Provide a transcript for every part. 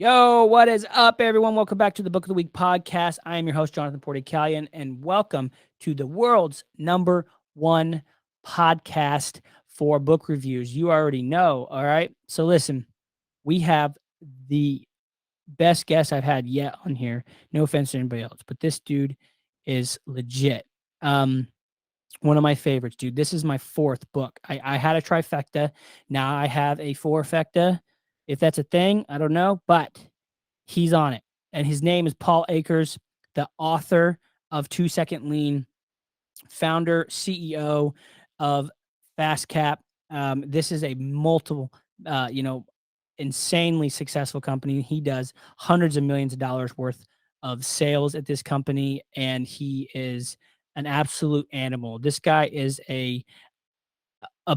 Yo, what is up, everyone? Welcome back to the Book of the Week podcast. I am your host, Jonathan Porticalian, and welcome to the world's number one podcast for book reviews. You already know, all right? So listen, we have the best guest I've had yet on here. No offense to anybody else, but this dude is legit. Um, One of my favorites, dude. This is my fourth book. I had a trifecta. Now I have a fourfecta. If that's a thing, I don't know, but he's on it. And his name is Paul Akers, the author of 2 Second Lean, founder, CEO of fastcap. This is a multiple, insanely successful company. He does hundreds of millions of dollars worth of sales at this company, and he is an absolute animal. This guy is a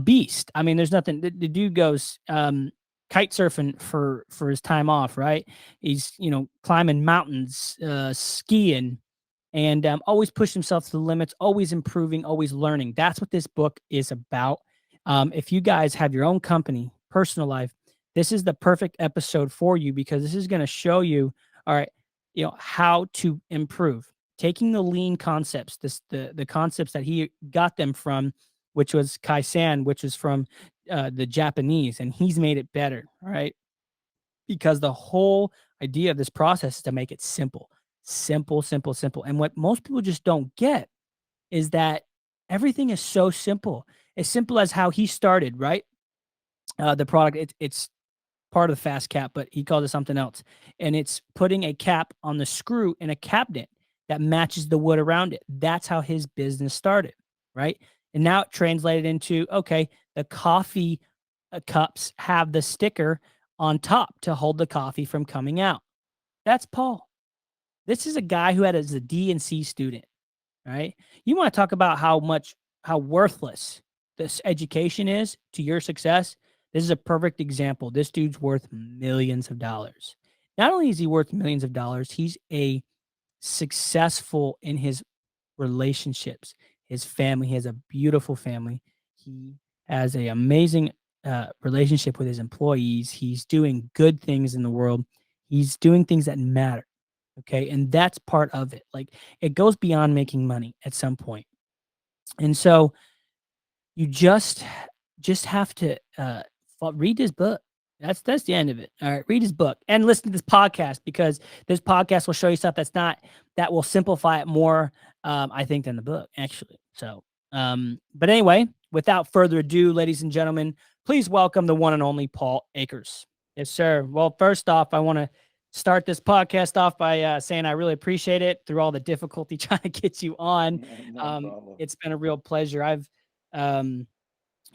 beast. I mean, there's nothing. The dude goes kite surfing for his time off, right? He's climbing mountains, skiing, and always push himself to the limits, always improving, always learning. That's what this book is about. If you guys have your own company, personal life, this is the perfect episode for you because this is going to show you, all right, how to improve. Taking the lean concepts, the concepts that he got them from, which was Kaizen, which is from the Japanese, and he's made it better, right? Because the whole idea of this process is to make it simple, simple, simple, simple. And what most people just don't get is that everything is so simple. As simple as how he started, right? The product, it's part of the fast cap, but he calls it something else. And it's putting a cap on the screw in a cabinet that matches the wood around it. That's how his business started, right? And now it translated into, okay, the coffee cups have the sticker on top to hold the coffee from coming out. That's Paul. This is a guy who had as a D and C student, right? You want to talk about how worthless this education is to your success. This is a perfect example. This dude's worth millions of dollars. Not only is he worth millions of dollars, he's a successful in his relationships, his family. He has a beautiful family. He has an amazing relationship with his employees. He's doing good things in the world. He's doing things that matter. Okay. And that's part of it. Like it goes beyond making money at some point. And so you just have to read this book. That's the end of it. All right, read his book and listen to this podcast because this podcast will show you stuff that will simplify it more, I think, than the book actually. So, but anyway, without further ado, ladies and gentlemen, please welcome the one and only Paul Akers. Yes, sir. Well, first off, I want to start this podcast off by saying I really appreciate it through all the difficulty trying to get you on. No problem. It's been a real pleasure. Um,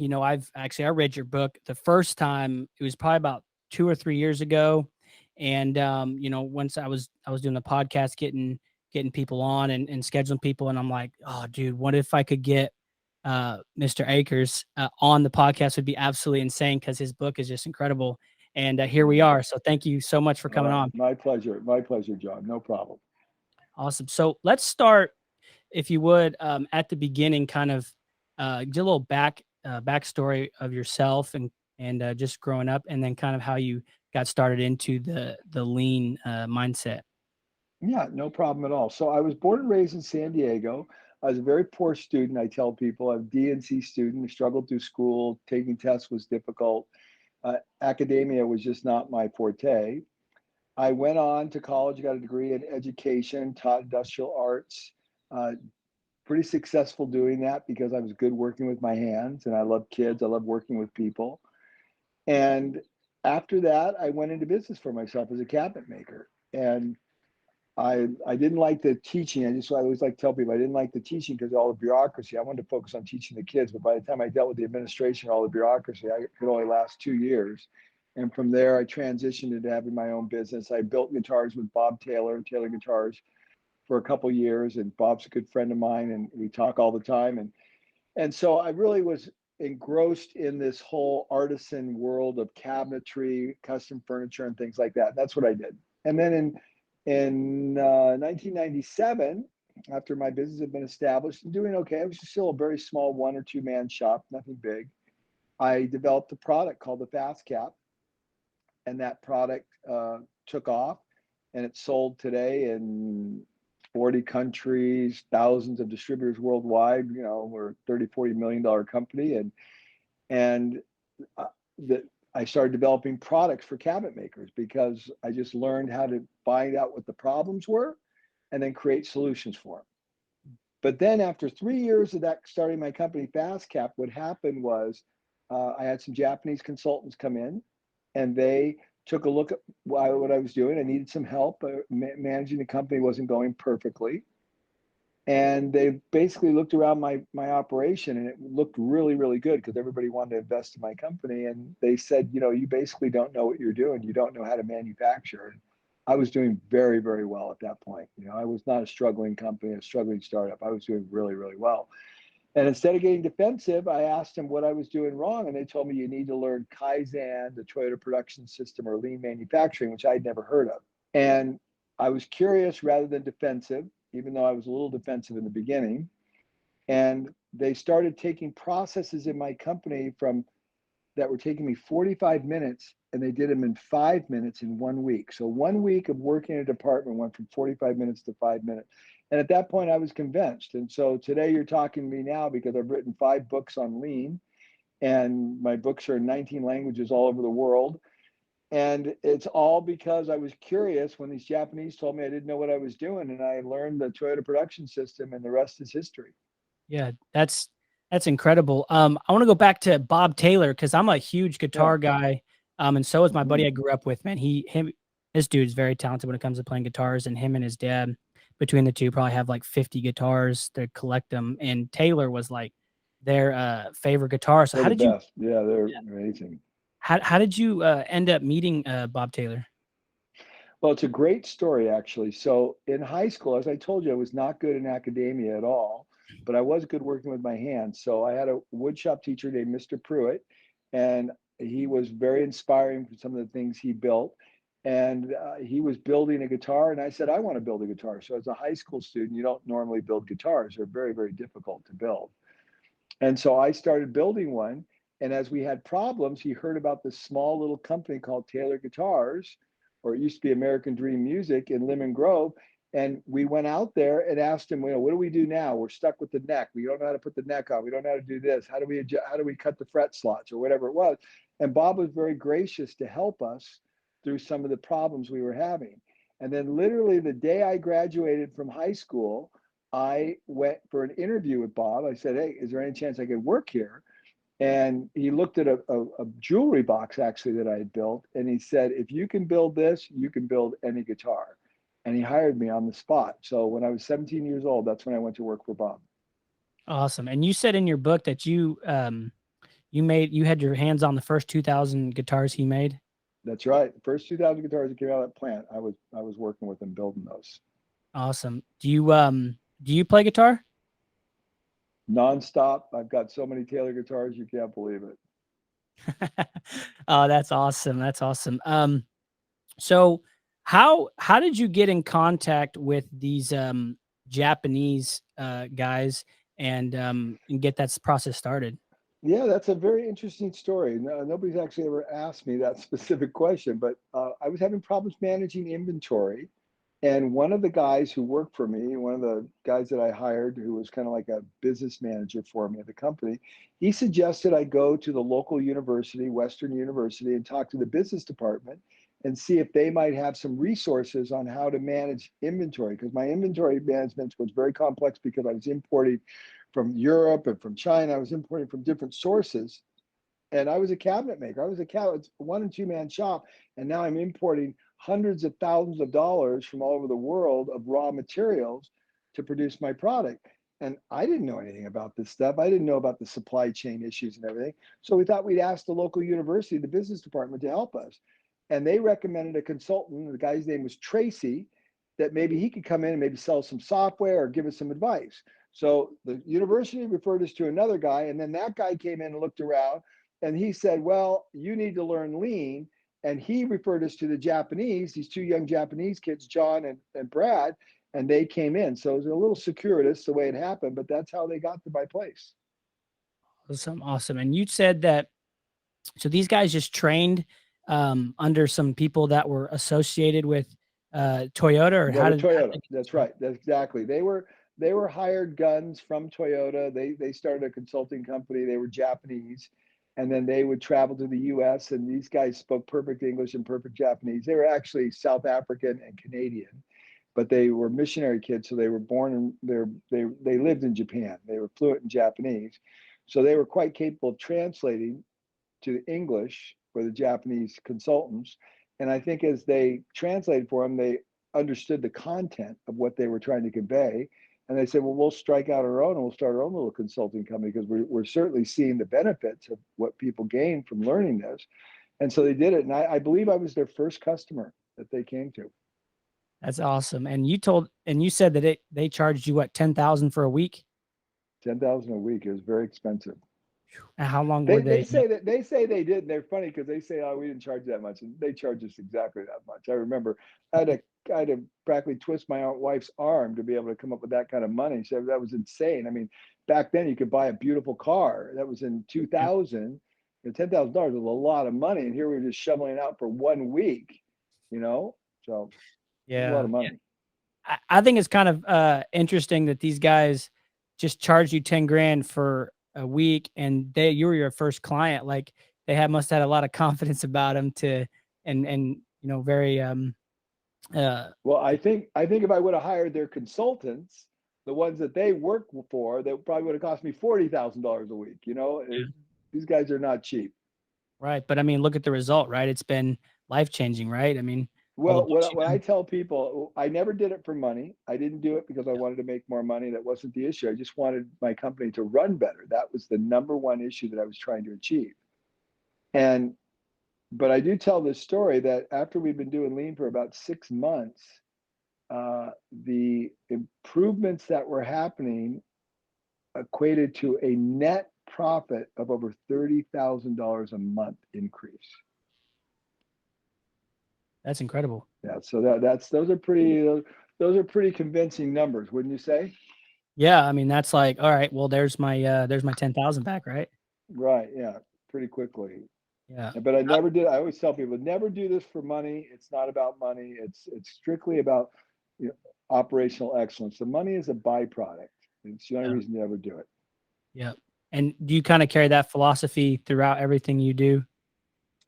I read your book the first time. It was probably about 2 or 3 years ago, and once I was doing the podcast, getting people on and scheduling people, and I'm like, oh, dude, what if I could get Mr. Akers on the podcast? Would be absolutely insane because his book is just incredible. And here we Mm. are. So thank you so much for coming on. My pleasure. My pleasure, John. No problem. Awesome. So let's start, if you would, at the beginning, kind of get a little backstory of yourself and just growing up, and then kind of how you got started into the lean mindset. Yeah, no problem at all. So I was born and raised in San Diego. I was a very poor student. I tell people I'm a D and C student. Struggled through school. Taking tests was difficult. Academia was just not my forte. I went on to college, got a degree in education, taught industrial arts. Uh, Pretty successful doing that because I was good working with my hands and I love kids. I love working with people. And after that, I went into business for myself as a cabinet maker. And I didn't like the teaching. I always like to tell people I didn't like the teaching because of all the bureaucracy. I wanted to focus on teaching the kids, but by the time I dealt with the administration, all the bureaucracy, I could only last 2 years. And from there, I transitioned into having my own business. I built guitars with Bob Taylor, Taylor Guitars, for a couple years, and Bob's a good friend of mine, and we talk all the time. And so I really was engrossed in this whole artisan world of cabinetry, custom furniture, and things like that. That's what I did. And then in 1997, after my business had been established and doing okay, I was still a very small 1 or 2 man shop, nothing big. I developed a product called the Fast Cap, and that product took off, and it sold today in 40 countries, thousands of distributors worldwide. You know, we're a 30, $40 million company. And uh, that I started developing products for cabinet makers because I just learned how to find out what the problems were and then create solutions for them. But then after 3 years of that, starting my company fastcap, what happened was I had some Japanese consultants come in, and they took a look at what I was doing. I needed some help. Managing the company wasn't going perfectly. And they basically looked around my operation, and it looked really, really good because everybody wanted to invest in my company. And they said, you know, you basically don't know what you're doing. You don't know how to manufacture. And I was doing very, very well at that point. You know, I was not a struggling company, a struggling startup. I was doing really, really well. And instead of getting defensive, I asked them what I was doing wrong. And they told me you need to learn Kaizen, the Toyota production system, or lean manufacturing, which I'd never heard of. And I was curious rather than defensive, even though I was a little defensive in the beginning. And they started taking processes in my company from that were taking me 45 minutes, and they did them in 5 minutes in 1 week. So 1 week of working in a department went from 45 minutes to 5 minutes. And at that point, I was convinced. And so today you're talking to me now because I've written 5 books on lean, and my books are in 19 languages all over the world. And it's all because I was curious when these Japanese told me I didn't know what I was doing, and I learned the Toyota production system, and the rest is history. Yeah, that's incredible. I want to go back to Bob Taylor because I'm a huge Yeah. guitar guy. And so is my Mm-hmm. buddy I grew up with, man. This dude's very talented when it comes to playing guitars, and him and his dad, between the two, probably have like 50 guitars to collect them. And Taylor was like their favorite guitar. So They're the best. Yeah, they're amazing. how did you end up meeting Bob Taylor? Well, it's a great story, actually. So in high school, as I told you, I was not good in academia at all, but I was good working with my hands. So I had a woodshop teacher named Mr. Pruitt, and he was very inspiring for some of the things he built. And he was building a guitar, and I said, I want to build a guitar. So as a high school student, you don't normally build guitars. They're very, very difficult to build. And so I started building one. And as we had problems, he heard about this small little company called Taylor Guitars, or it used to be American Dream Music in Lemon Grove. And we went out there and asked him, you know, what do we do now? We're stuck with the neck. We don't know how to put the neck on. We don't know how to do this. How do we cut the fret slots or whatever it was? And Bob was very gracious to help us through some of the problems we were having. And then literally the day I graduated from high school, I went for an interview with Bob. I said, hey, is there any chance I could work here? And he looked at a jewelry box actually that I had built. And he said, if you can build this, you can build any guitar. And he hired me on the spot. So when I was 17 years old, that's when I went to work for Bob. Awesome. And you said in your book that you had your hands on the first 2,000 guitars he made. That's right. The first 2,000 guitars that came out of that plant, I was working with him building those. Awesome. Do you play guitar? Nonstop. I've got so many Taylor guitars, you can't believe it. Oh, that's awesome. That's awesome. So how did you get in contact with these Japanese guys and get that process started? Yeah, that's a very interesting story. No, nobody's actually ever asked me that specific question, but I was having problems managing inventory. And one of the guys who worked for me, one of the guys that I hired, who was kind of like a business manager for me at the company, he suggested I go to the local university, Western University, and talk to the business department and see if they might have some resources on how to manage inventory. Because my inventory management was very complex because I was importing from Europe and from China. I was importing from different sources. And I was a cabinet maker. I was it's a 1 and 2 man shop. And now I'm importing hundreds of thousands of dollars from all over the world of raw materials to produce my product. And I didn't know anything about this stuff. I didn't know about the supply chain issues and everything. So we thought we'd ask the local university, the business department, to help us. And they recommended a consultant. The guy's name was Tracy, that maybe he could come in and maybe sell some software or give us some advice. So the university referred us to another guy. And then that guy came in and looked around, and he said, well, you need to learn lean. And he referred us to the Japanese, these two young Japanese kids, John and Brad, and they came in. So it was a little circuitous the way it happened, but that's how they got to my place. Awesome, awesome. And you said that so these guys just trained under some people that were associated with Toyota, or They how were did that Toyota. thing That's start? right. That's exactly. They were hired guns from Toyota. They started a consulting company. They were Japanese, and then they would travel to the U.S. and these guys spoke perfect English and perfect Japanese. They were actually South African and Canadian, but they were missionary kids. So they were born in they lived in Japan. They were fluent in Japanese, so they were quite capable of translating to English for the Japanese consultants. And I think as they translated for them, they understood the content of what they were trying to convey. And they said, well, we'll strike out our own and we'll start our own little consulting company because we're certainly seeing the benefits of what people gain from learning this. And so they did it. And I believe I was their first customer that they came to. That's awesome. And you said that they charged you what, 10,000 for a week? 10,000 a week. It was very expensive. And how long were They they? they say that they say they did, and they're funny because they say, "Oh, we didn't charge that much," and they charge us exactly that much. I remember I had to practically twist my wife's arm to be able to come up with that kind of money. So that was insane. I mean, back then you could buy a beautiful car. That was in Yep. 2000. $10,000 was a lot of money, and here we were just shoveling it out for 1 week. You know, so it was a lot Yeah. of money. I think it's kind of interesting that these guys just charge you 10 grand for a week, and you were your first client. Like, they must have had a lot of confidence about them to, and very uh Well, I think if I would have hired their consultants, the ones that they work for, that probably would have cost me $40,000 a week. These guys are not cheap. right. But I mean, look at the result, right? It's been life changing, right? I mean, all the Well, books what you've I done. tell people, I never did it for money. I didn't do it because I wanted to make more money. That wasn't the issue. I just wanted my company to run better. That was the number one issue that I was trying to achieve. And but I do tell this story that after we've been doing lean for about 6 months, the improvements that were happening equated to a net profit of over $30,000 a month increase. That's incredible. Yeah, so those are pretty convincing numbers, wouldn't you say? Yeah, I mean, that's like, all right, well, there's my 10,000 back, right? Right. Yeah, pretty quickly. Yeah. But I never did. I always tell people, never do this for money. It's not about money. It's strictly about you know, operational excellence. The money is a byproduct. It's the only Yeah. reason you ever do it. Yeah. And do you kind of carry that philosophy throughout everything you do when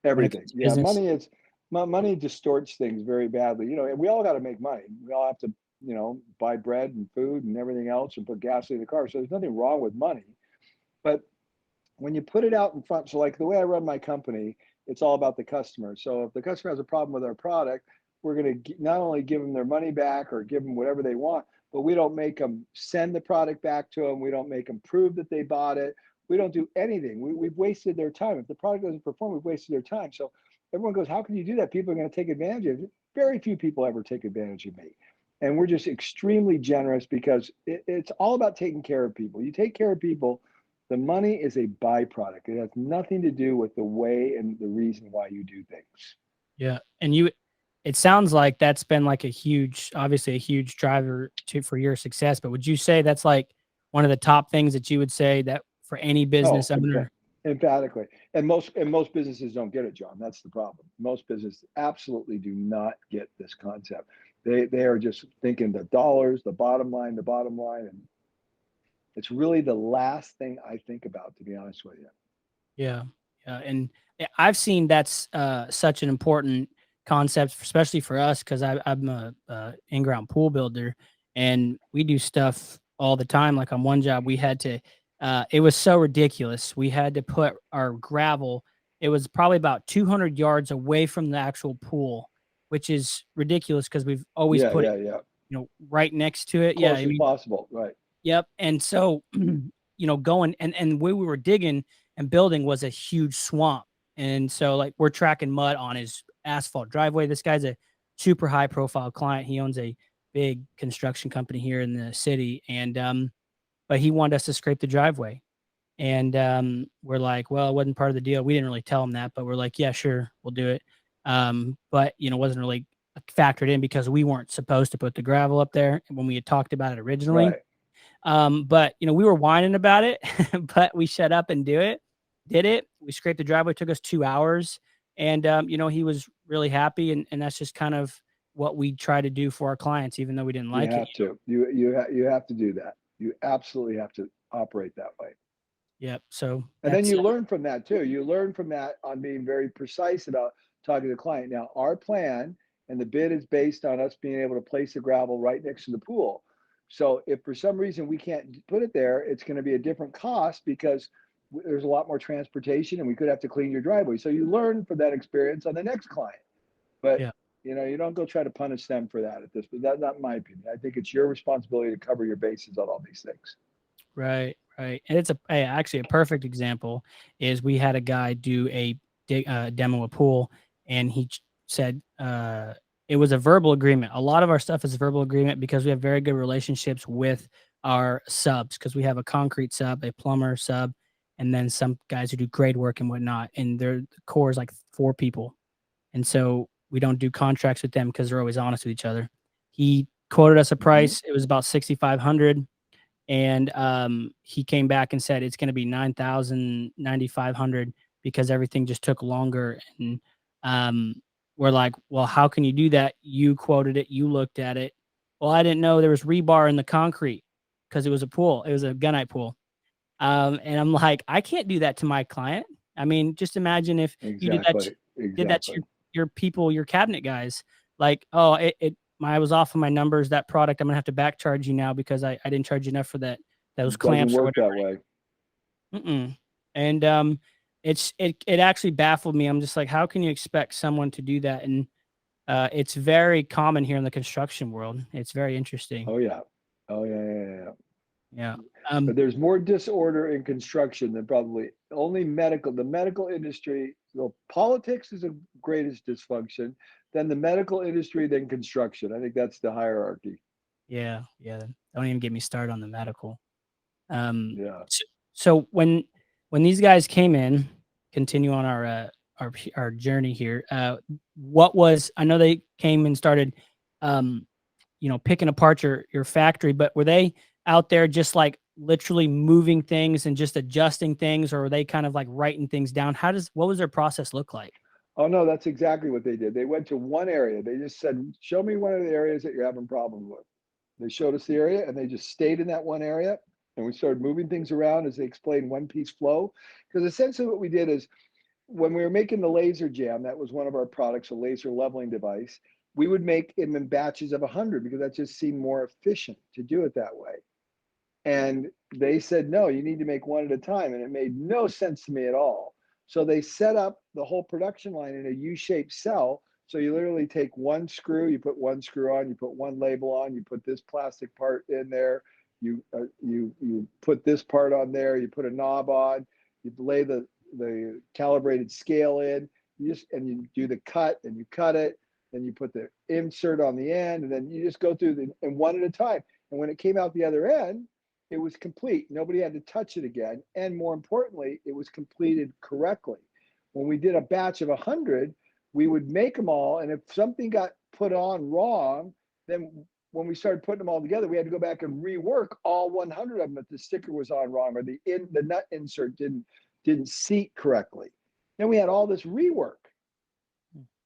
it Everything. comes to Yeah, business? money distorts things very badly. And we all got to make money. We all have to, buy bread and food and everything else and put gas in the car. So there's nothing wrong with money. But when you put it out in front, so like the way I run my company, it's all about the customer. So if the customer has a problem with our product, we're going to not only give them their money back or give them whatever they want, but we don't make them send the product back to them. We don't make them prove that they bought it. We don't do anything. We've wasted their time. If the product doesn't perform, we've wasted their time. So everyone goes, how can you do that? People are going to take advantage of it. Very few people ever take advantage of me. And we're just extremely generous because it's all about taking care of people. You take care of people, the money is a byproduct. It has nothing to do with the way and the reason why you do things. Yeah. And it sounds like that's been like obviously a huge driver for your success. But would you say that's like one of the top things that you would say that for any business Oh, owner? emphatically. And most businesses don't get it, John. That's the problem. Most businesses absolutely do not get this concept. They are just thinking the dollars, the bottom line, and it's really the last thing I think about, to be honest with you. Yeah. Yeah. And I've seen that's such an important concept, especially for us, because I'm a in-ground pool builder, and we do stuff all the time. Like on one job, we had to, it was so ridiculous. We had to put our gravel, it was probably about 200 yards away from the actual pool, which is ridiculous because we've always Yeah, put it, yeah, yeah. right next to it. Yeah. Close I as mean, possible. Right. yep. And so, going and where we were digging and building was a huge swamp. And so, like, we're tracking mud on his asphalt driveway. This guy's a super high profile client. He owns a big construction company here in the city. And but he wanted us to scrape the driveway. And we're like, well, it wasn't part of the deal. We didn't really tell him that, but we're like, yeah, sure, we'll do it. But wasn't really factored in because we weren't supposed to put the gravel up there when we had talked about it originally. Right. But we were whining about it, but we shut up and did it. We scraped the driveway. It took us 2 hours, And he was really happy, and that's just kind of what we try to do for our clients, even though we didn't You like it. have to. You have to do that. You absolutely have to operate that way. Yep. So And then that's you learn from that too. You learn from that on being very precise about talking to the client. Now, our plan and the bid is based on us being able to place the gravel right next to the pool. So if for some reason we can't put it there, it's going to be a different cost because there's a lot more transportation and we could have to clean your driveway. So you learn from that experience on the next client. But yeah. you don't go try to punish them for that at this. But that's not my opinion. I think it's your responsibility to cover your bases on all these things. Right, right. And it's actually a perfect example is we had a guy do a demo of pool, and he said it was a verbal agreement. A lot of our stuff is a verbal agreement because we have very good relationships with our subs, because we have a concrete sub, a plumber sub, and then some guys who do grade work and whatnot. And their core is like 4 people. And so we don't do contracts with them because they're always honest with each other. He quoted us a Mm-hmm. price. It was about 6,500, and he came back and said it's going to be 9,000, 9,500 because everything just took longer. And we're like, well, how can you do that? You quoted it, you looked at it. Well, I didn't know there was rebar in the concrete because it was a pool, it was a gunite pool. And I'm like, I can't do that to my client. I mean, just imagine if you Exactly. did that to Exactly. your people, your cabinet guys. Like, oh, I was off of my numbers. That product, I'm gonna have to back charge you now because I didn't charge you enough for those It doesn't clamps or work whatever. that way. Mm-mm. And it actually baffled me. I'm just like, how can you expect someone to do that? And it's very common here in the construction world. It's very interesting. Oh yeah. Oh yeah, yeah, yeah. Yeah. But there's more disorder in construction than probably only medical. The medical industry, well, politics is the greatest dysfunction, then the medical industry, then construction. I think that's the hierarchy. Yeah. Yeah. Don't even get me started on the medical. Um, Yeah. so, so when these guys came in, continue on our journey here. What was, I know they came and started, um, picking apart your factory, but were they out there just like literally moving things and just adjusting things, or were they kind of like writing things down? What was their process look like? Oh no, that's exactly what they did. They went to one area. They just said, "Show me one of the areas that you're having problems with." They showed us the area, and they just stayed in that one area. And we started moving things around as they explained one piece flow. Because essentially, what we did is when we were making the laser jam, that was one of our products, a laser leveling device. We would make them in batches of 100 because that just seemed more efficient to do it that way. And they said, no, you need to make one at a time. And it made no sense to me at all. So they set up the whole production line in a U-shaped cell. So you literally take one screw, you put one screw on, you put one label on, you put this plastic part in there, you put this part on there, you put a knob on, you lay the calibrated scale in, and you do the cut and you cut it, then you put the insert on the end, and then you just go through and one at a time. And when it came out the other end, it was complete. Nobody had to touch it again. And more importantly, it was completed correctly. When we did a batch of 100, we would make them all. And if something got put on wrong, then when we started putting them all together, we had to go back and rework all 100 of them if the sticker was on wrong or the nut insert didn't seat correctly. Then we had all this rework.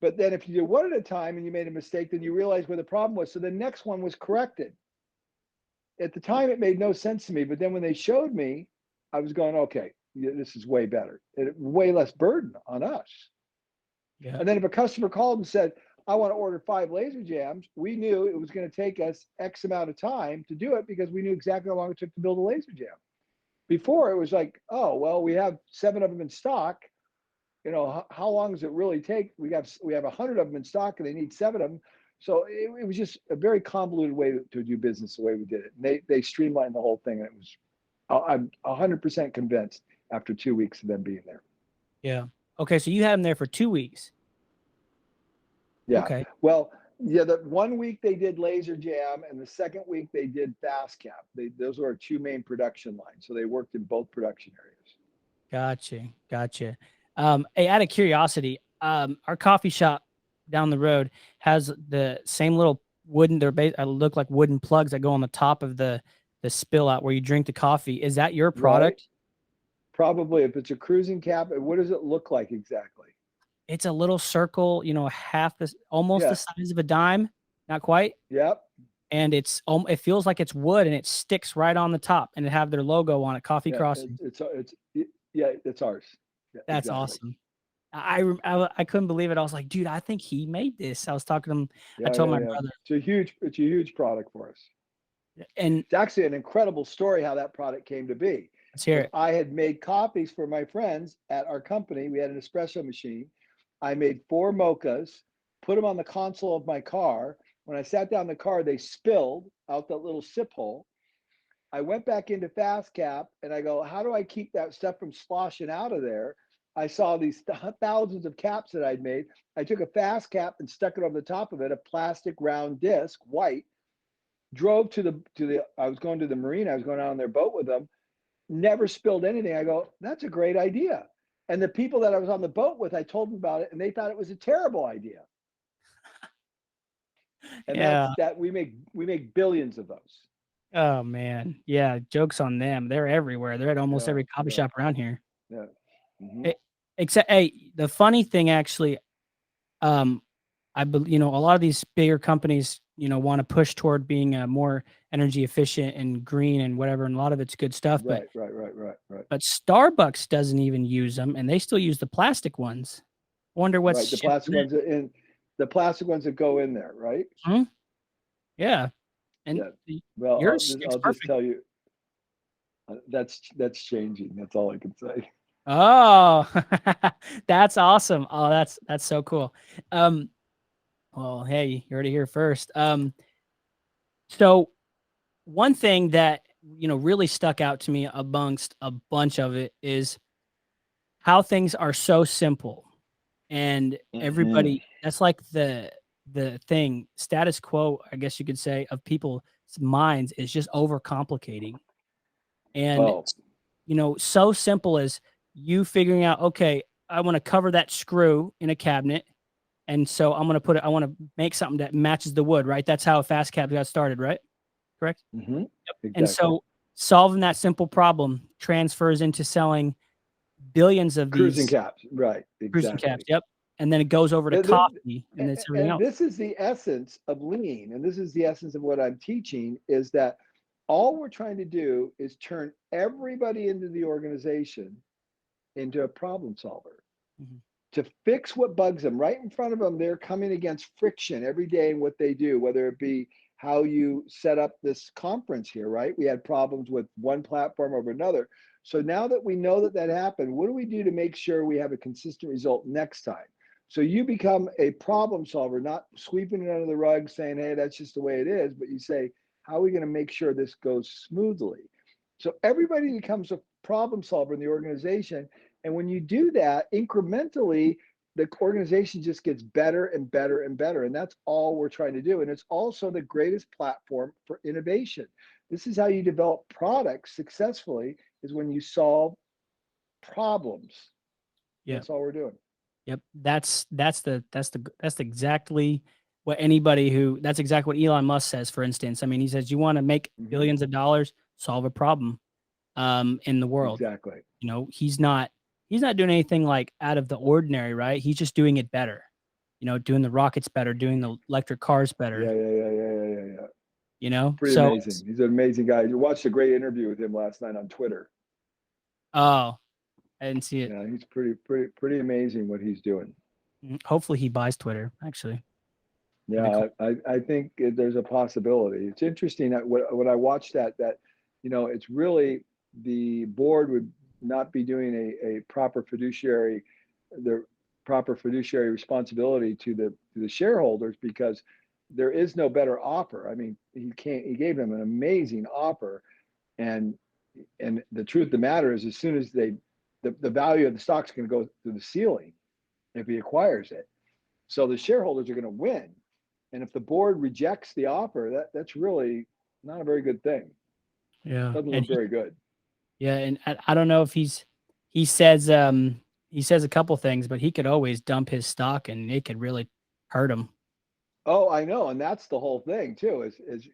But then if you did one at a time and you made a mistake, then you realized where the problem was. So the next one was corrected. At the time, it made no sense to me. But then when they showed me, I was going, okay, this is way better. Way less burden on us. Yeah. And then if a customer called and said, I want to order 5 laser jams, we knew it was going to take us X amount of time to do it because we knew exactly how long it took to build a laser jam. Before it was like, oh, well, we have 7 of them in stock. How long does it really take? We have 100 of them in stock and they need 7 of them. So it was just a very convoluted way to do business the way we did it. And they streamlined the whole thing, and it was, I'm 100% convinced after 2 weeks of them being there. Yeah. Okay. So you had them there for 2 weeks. Yeah. Okay. Well, yeah, the 1 week they did laser jam, and the second week they did fastcap. Those were our 2 main production lines. So they worked in both production areas. Gotcha. Gotcha. Hey, out of curiosity, our coffee shop down the road has the same little wooden, look like wooden plugs that go on the top of the spill out where you drink the coffee. Is that your Right? product? Probably if it's a cruising cap, what does it look like exactly? It's a little circle, half this, almost the Yeah. size of a dime, not quite, Yep. and it feels like it's wood, and it sticks right on the top, and it have their logo on it, Coffee Yeah. Crossing. Yeah, it's ours. Yeah, That's exactly. awesome. I couldn't believe it. I was like, "Dude, I think he made this." I was talking to him. I Yeah, told yeah, my yeah. brother, It's a huge product for us. and It's actually an incredible story how that product came to be. let's hear Was it. I had made coffees for my friends at our company. We had an espresso machine. I made 4 mochas, put them on the console of my car. When I sat down in the car, they spilled out that little sip hole. I went back into fastcap and I go, how do I keep that stuff from sloshing out of there? I saw these thousands of caps that I'd made. I took a fast cap and stuck it over the top of it, a plastic round disc, white. Drove to the. I was going to the marina. I was going out on their boat with them. Never spilled anything. I go, that's a great idea. And the people that I was on the boat with, I told them about it, and they thought it was a terrible idea. And Yeah. that we make billions of those. Oh, man. Yeah, joke's on them. They're everywhere. They're at almost Yeah, every coffee yeah, shop around here. yeah. Hmm. E except hey, the funny thing actually, um, a lot of these bigger companies, wanna push toward being, more energy efficient and green and whatever, and a lot of it's good stuff, but Right, right, right, right, right. Starbucks doesn't even use them, and they still use the plastic ones. Wonder what's Right. shifting that. The plastic ones that go in there, right? Mhm. Yeah, and Yeah. y Well, yours sticks I'll just perfect. tell you, that's changing. That's all I can say. Oh, that's awesome. Oh, that's so cool. Um, well, hey, you heard it here first. So one thing that, really stuck out to me amongst a bunch of it is how things are so simple, and Hmm. everybody that's like the thing, status quo, I guess you could say, of people's minds is just overcomplicating. And, Oh, so simple as you figuring out, okay, I want to cover that screw in a cabinet. And so I want to make something that matches the wood, right? That's how a fast cap got started, right? Correct? hmm, And exactly. so solving that simple problem transfers into selling billions of Cruising these caps, right? cruising caps. Exactly. Yep. And then it goes over to The, the, coffee and it's everything and else. this is the essence of lean, and this is the essence of what I'm teaching is that all we're trying to do is turn everybody into the organization into a problem solver Mhm. to fix what bugs them right in front of them. They're coming against friction every day in what they do, whether it be how you set up this conference here, right? We had problems with one platform over another. So now that we know that that happened, what do we do to make sure we have a consistent result next time? So you become a problem solver, not sweeping it under the rug saying, hey, that's just the way it is, but you say, how are we going to make sure this goes smoothly? So everybody becomes a problem solver in the organization. And when you do that incrementally, the organization just gets better and better and better. And that's all we're trying to do. And it's also the greatest platform for innovation. This is how you develop products successfully is when you solve problems. Yep. That's all we're doing. Yep. That's exactly what anybody who that's exactly what Elon Musk says, for instance. I mean, he says, you want to make Hmm. billions of dollars, solve a problem in the world. Exactly. He's not doing anything like out of the ordinary, right? He's just doing it better. Doing the rockets better, doing the electric cars better, Yeah, yeah, yeah, yeah, yeah, yeah, yeah. Pretty So amazing. He's an amazing guy. You watched a great interview with him last night on Twitter. oh, I didn't see it. Yeah, he's pretty amazing what he's doing. Hopefully he buys Twitter, actually. That'd be cool. Yeah, I think there's a possibility. It's interesting that when I watched that, it's really the board would not be doing a the proper fiduciary responsibility to the shareholders because there is no better offer. I mean, he gave them an amazing offer, and the truth of the matter is, as soon as the value of the stock's going to go to the ceiling if he acquires it. So the shareholders are going to win. And if the board rejects the offer, that's really not a very good thing. Yeah. Doesn't And look very good. and I don't know if he says he says a couple things, but he could always dump his stock and it could really hurt him. Oh, I know, and that's the whole thing too. Is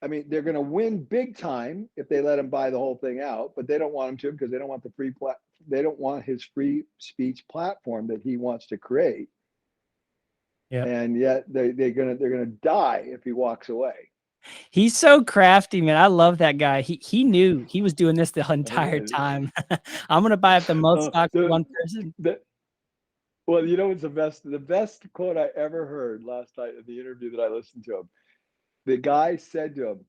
I mean, they're going to win big time if they let him buy the whole thing out, but they don't want him to because they don't want the they don't want his free speech platform that he wants to create. Yep. And yet they're gonna die if he walks away. He's so crafty, man. I love that guy. He knew he was doing this the entire time. I'm gonna buy up the most stocks of one person. Well, you know what's the best quote I ever heard last night in the interview that I listened to him. The guy said to him,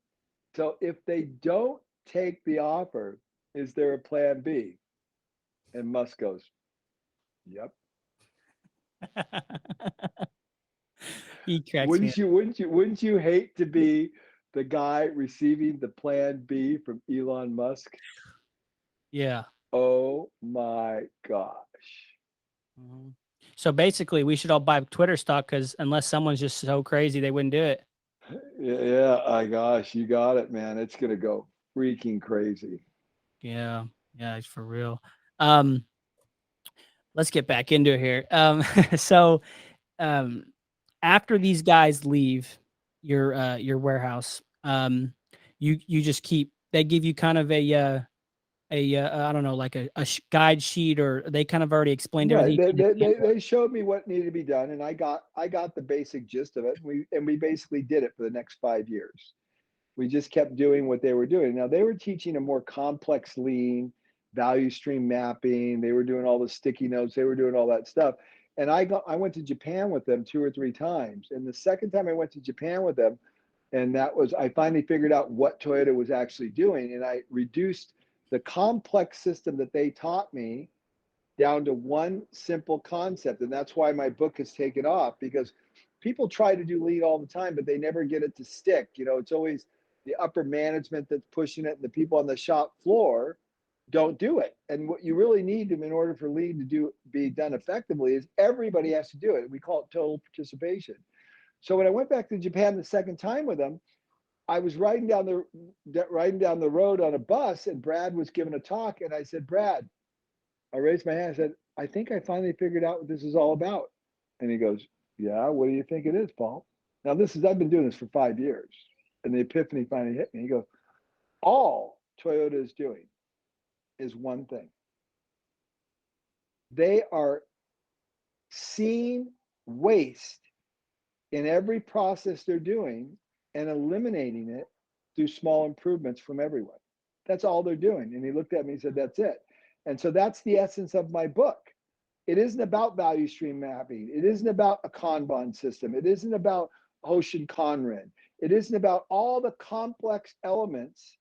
"So if they don't take the offer, is there a plan B?" And Musk goes, "Yep." He cracks me up. Wouldn't you hate to be the guy receiving the plan B from Elon Musk? Yeah. Oh my gosh. Mhm. So basically, we should all buy Twitter stock because unless someone's just so crazy, they wouldn't do it. Yeah, gosh, you got it, man. It's gonna go freaking crazy. Yeah. Yeah, it's for real. Um, let's get back into it here. So um, after these guys leave your warehouse, you just keep they give you kind of I don't know, like a guide sheet, or they kind of already explained everything Right. you They, need to they, stand they, for. they showed me what needed to be done, and I got the basic gist of it. We basically did it for the next 5 years. We just kept doing what they were doing. Now they were teaching a more complex lean, value stream mapping. They were doing all the sticky notes. They were doing all that stuff. And I went to Japan with them 2 or 3 times. And the second time I went to Japan with them, and that was I finally figured out what Toyota was actually doing, and I reduced the complex system that they taught me down to one simple concept. And that's why my book has taken off, because people try to do lean all the time, but they never get it to stick. It's always the upper management that's pushing it, and the people on the shop floor don't do it. And what you really need in order for lean to be done effectively is everybody has to do it. We call it total participation. So when I went back to Japan the second time with them, I was riding down the road on a bus, and Brad was giving a talk, and I said, "Brad," I raised my hand. I said, "I think I finally figured out what this is all about." And he goes, "Yeah, what do you think it is, Paul?" Now, I've been doing this for 5 years. And the epiphany finally hit me. He goes, "All Toyota is doing is one thing. They are seeing waste in every process they're doing and eliminating it through small improvements from everyone. That's all they're doing." And he looked at me and said, "That's it." And so that's the essence of my book. It isn't about value stream mapping. It isn't about a Kanban system. It isn't about Hoshin Conran. It isn't about all the complex elements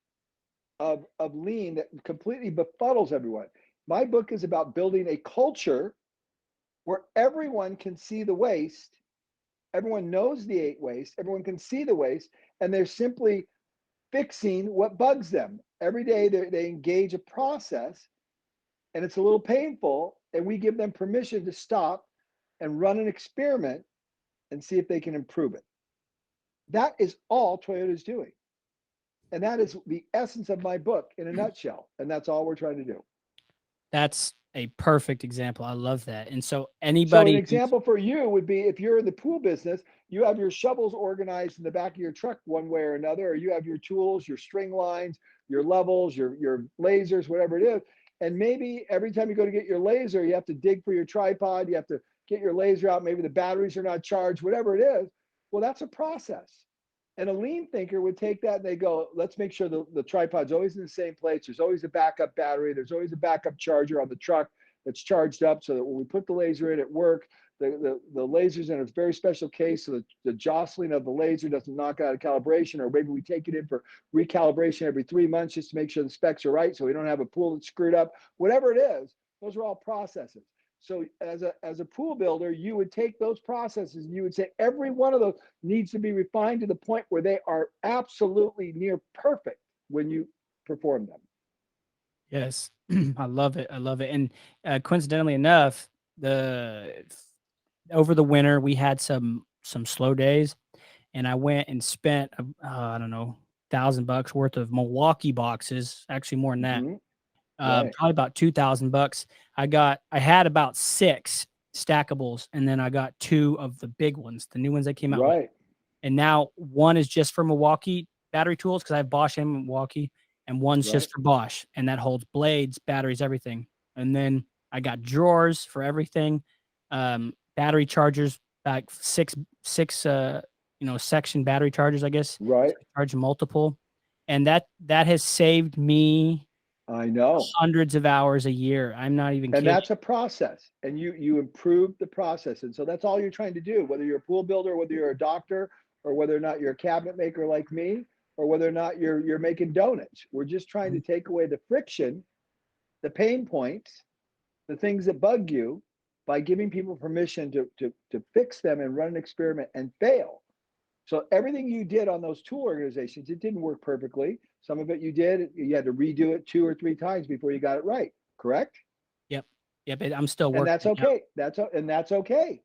of lean that completely befuddles everyone. My book is about building a culture where everyone can see the waste. Everyone knows the 8 waste. Everyone can see the waste, and they're simply fixing what bugs them. Every day they engage a process, and it's a little painful, and we give them permission to stop and run an experiment and see if they can improve it. That is all Toyota is doing. And that is the essence of my book in a nutshell. And that's all we're trying to do. That's a perfect example. I love that. And so So an anybody who's example for you would be, if you're in the pool business, you have your shovels organized in the back of your truck one way or another, or you have your tools, your string lines, your levels, your lasers, whatever it is. And maybe every time you go to get your laser, you have to dig for your tripod, you have to get your laser out, maybe the batteries are not charged, whatever it is. Well, that's a process. And a lean thinker would take that and they go, let's make sure the tripod's always in the same place. There's always a backup battery. There's always a backup charger on the truck that's charged up, so that when we put the laser in at work, the laser's in a very special case, so that the jostling of the laser doesn't knock out of calibration. Or maybe we take it in for recalibration every 3 months just to make sure the specs are right, so we don't have a pool that's screwed up. Whatever it is, those are all processes. So as a pool builder, you would take those processes and you would say every one of those needs to be refined to the point where they are absolutely near perfect when you perform them. yes, I love it. I love it. And coincidentally enough, the over the winter we had some slow days, and I went and spent I don't know, $1,000 worth of Milwaukee boxes. Actually, more than that. Mm-hmm. Right. Probably about $2,000. I had about 6 stackables, and then I got 2 of the big ones, the new ones that came out with. Right. And now one is just for Milwaukee battery tools because I have Bosch and Milwaukee, and one's Right. just for Bosch, and that holds blades, batteries, everything. And then I got drawers for everything, battery chargers, like six section battery chargers, I guess. So Right. I charge multiple, and that has saved me I know. hundreds of hours a year. I'm not even And kidding. that's a process. And you improve the process. And so that's all you're trying to do, whether you're a pool builder, whether you're a doctor, or whether or not you're a cabinet maker like me, or whether or not you're making donuts. We're just trying to Mhm. take away the friction, the pain points, the things that bug you by giving people permission to fix them and run an experiment and fail. So everything you did on those tool organizations, it didn't work perfectly. Some of it you did, you had to redo it 2 or 3 times before you got it right. Correct? Yep. Yep. I'm still And working that's it out. okay. That's okay.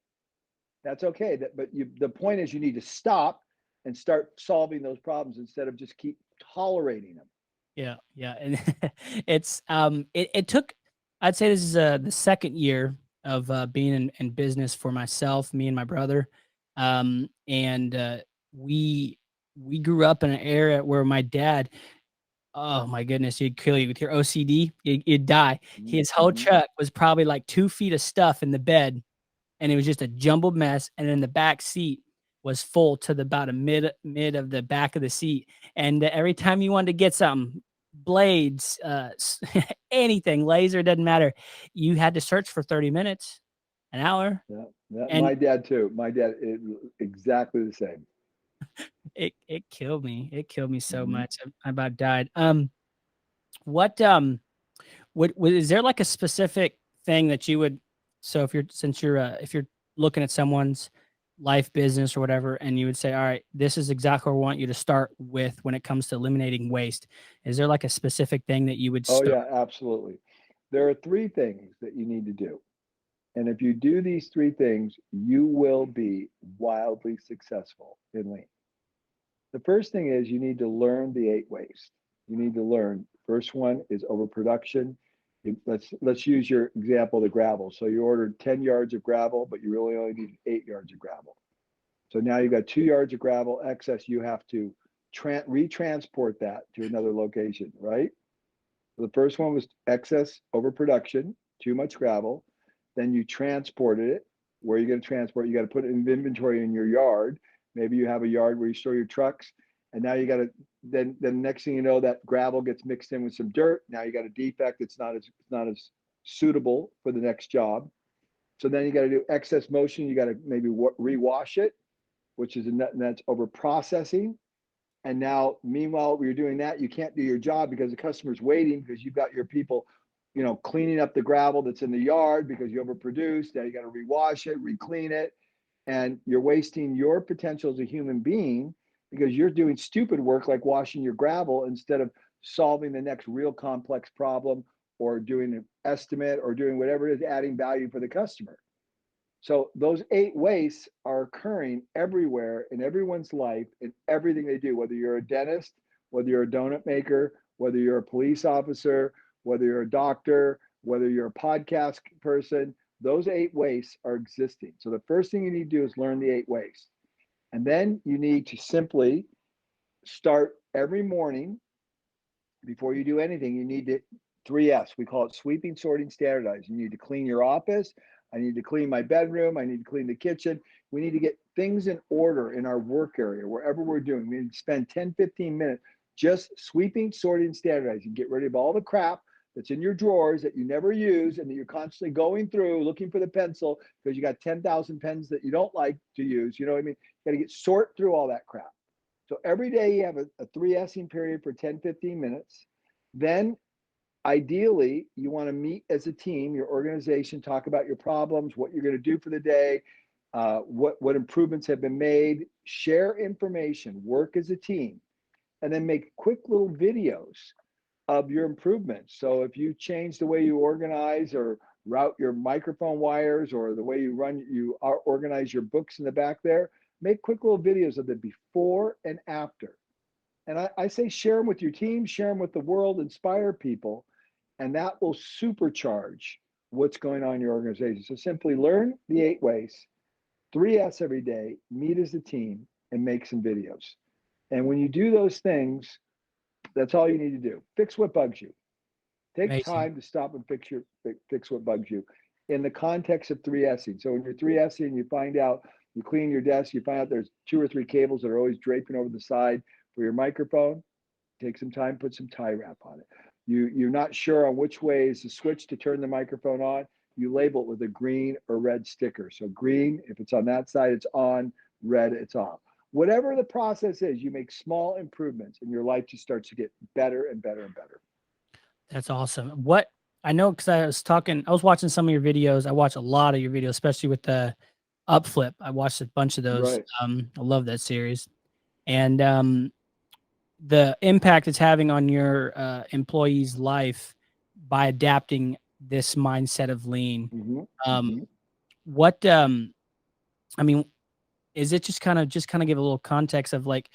That's okay. But the point is you need to stop and start solving those problems instead of just keep tolerating them. Yeah. Yeah. And it took, I'd say this is the second year of being in business for myself, me and my brother. And we we grew up in an area where my dad, oh my goodness, he'd kill you with your OCD. You'd die. His whole Mm-hmm. truck was probably like 2 feet of stuff in the bed, and it was just a jumbled mess. And then the back seat was full to the about a mid of the back of the seat. And every time you wanted to get something, blades, anything, laser, doesn't matter. You had to search for 30 minutes, an hour, Yeah, yeah. and My dad too. My dad exactly the same. it killed me. It killed me so Mm-hmm. much. I about died. What Would is there like a specific thing that you would, so if you're looking at someone's life, business, or whatever, and you would say, "All right, this is exactly what I want you to start with when it comes to eliminating waste." Is there like a specific thing that you would Oh start? yeah, absolutely. There are three things that you need to do. And if you do these three things, you will be wildly successful in lean. The first thing is you need to learn the eight ways. You need to learn. First one is overproduction. Let's use your example, the gravel. So you ordered 10 yards of gravel, but you really only need 8 yards of gravel. So now you've got 2 yards of gravel excess. You have to retransport that to another location, right? So the first one was excess overproduction, too much gravel. Then you transported it. Where are you going to transport? You got to put it in inventory in your yard. Maybe you have a yard where you store your trucks. And now you got to, then the next thing you know, that gravel gets mixed in with some dirt. Now you got a defect. It's not as suitable for the next job. So then you got to do excess motion. You got to maybe rewash it, which is that's over processing. And now, meanwhile, you're doing that, you can't do your job because the customer's waiting because you've got your people, cleaning up the gravel that's in the yard because you overproduced. Now you got to rewash it, reclean it, and you're wasting your potential as a human being because you're doing stupid work like washing your gravel instead of solving the next real complex problem or doing an estimate or doing whatever it is, adding value for the customer. So those eight wastes are occurring everywhere in everyone's life in everything they do, whether you're a dentist, whether you're a donut maker, whether you're a police officer, whether you're a doctor, whether you're a podcast person, those eight wastes are existing. So the first thing you need to do is learn the eight wastes. And then you need to simply start every morning before you do anything, you need to 3S. We call it sweeping, sorting, standardize. You need to clean your office. I need to clean my bedroom. I need to clean the kitchen. We need to get things in order in our work area, wherever we're doing. We need to spend 10, 15 minutes just sweeping, sorting, standardizing. Get rid of all the crap that's in your drawers that you never use and that you're constantly going through looking for the pencil because you got 10,000 pens that you don't like to use. You know what I mean? You got to sort through all that crap. So every day you have a 3Sing period for 10, 15 minutes. Then ideally, you want to meet as a team, your organization, talk about your problems, what you're going to do for the day, what improvements have been made, share information, work as a team, and then make quick little videos of your improvements. So if you change the way you organize or route your microphone wires or the way you organize your books in the back there, make quick little videos of the before and after. And I say share them with your team, share them with the world, inspire people, and that will supercharge what's going on in your organization. So simply learn the eight ways, 3S every day, meet as a team, and make some videos. And when you do those things, that's all you need to do. Fix what bugs you. Take Amazing. time to stop and fix what bugs you in the context of 3Sing. So when you're 3Sing, you find out, you clean your desk, you find out there's 2 or 3 cables that are always draping over the side for your microphone. Take some time, put some tie wrap on it. You're not sure on which way is the switch to turn the microphone on. You label it with a green or red sticker. So green, if it's on that side, it's on. Red, it's off. Whatever the process is, you make small improvements and your life just starts to get better and better and better. That's awesome. What I know, because I was watching some of your videos. I watch a lot of your videos, especially with the upflip. I watched a bunch of those. Right. I love that series. And the impact it's having on your employees' life by adapting this mindset of lean. Mm-hmm. Um, Mm-hmm. what I mean, is it just kind of give a little context of like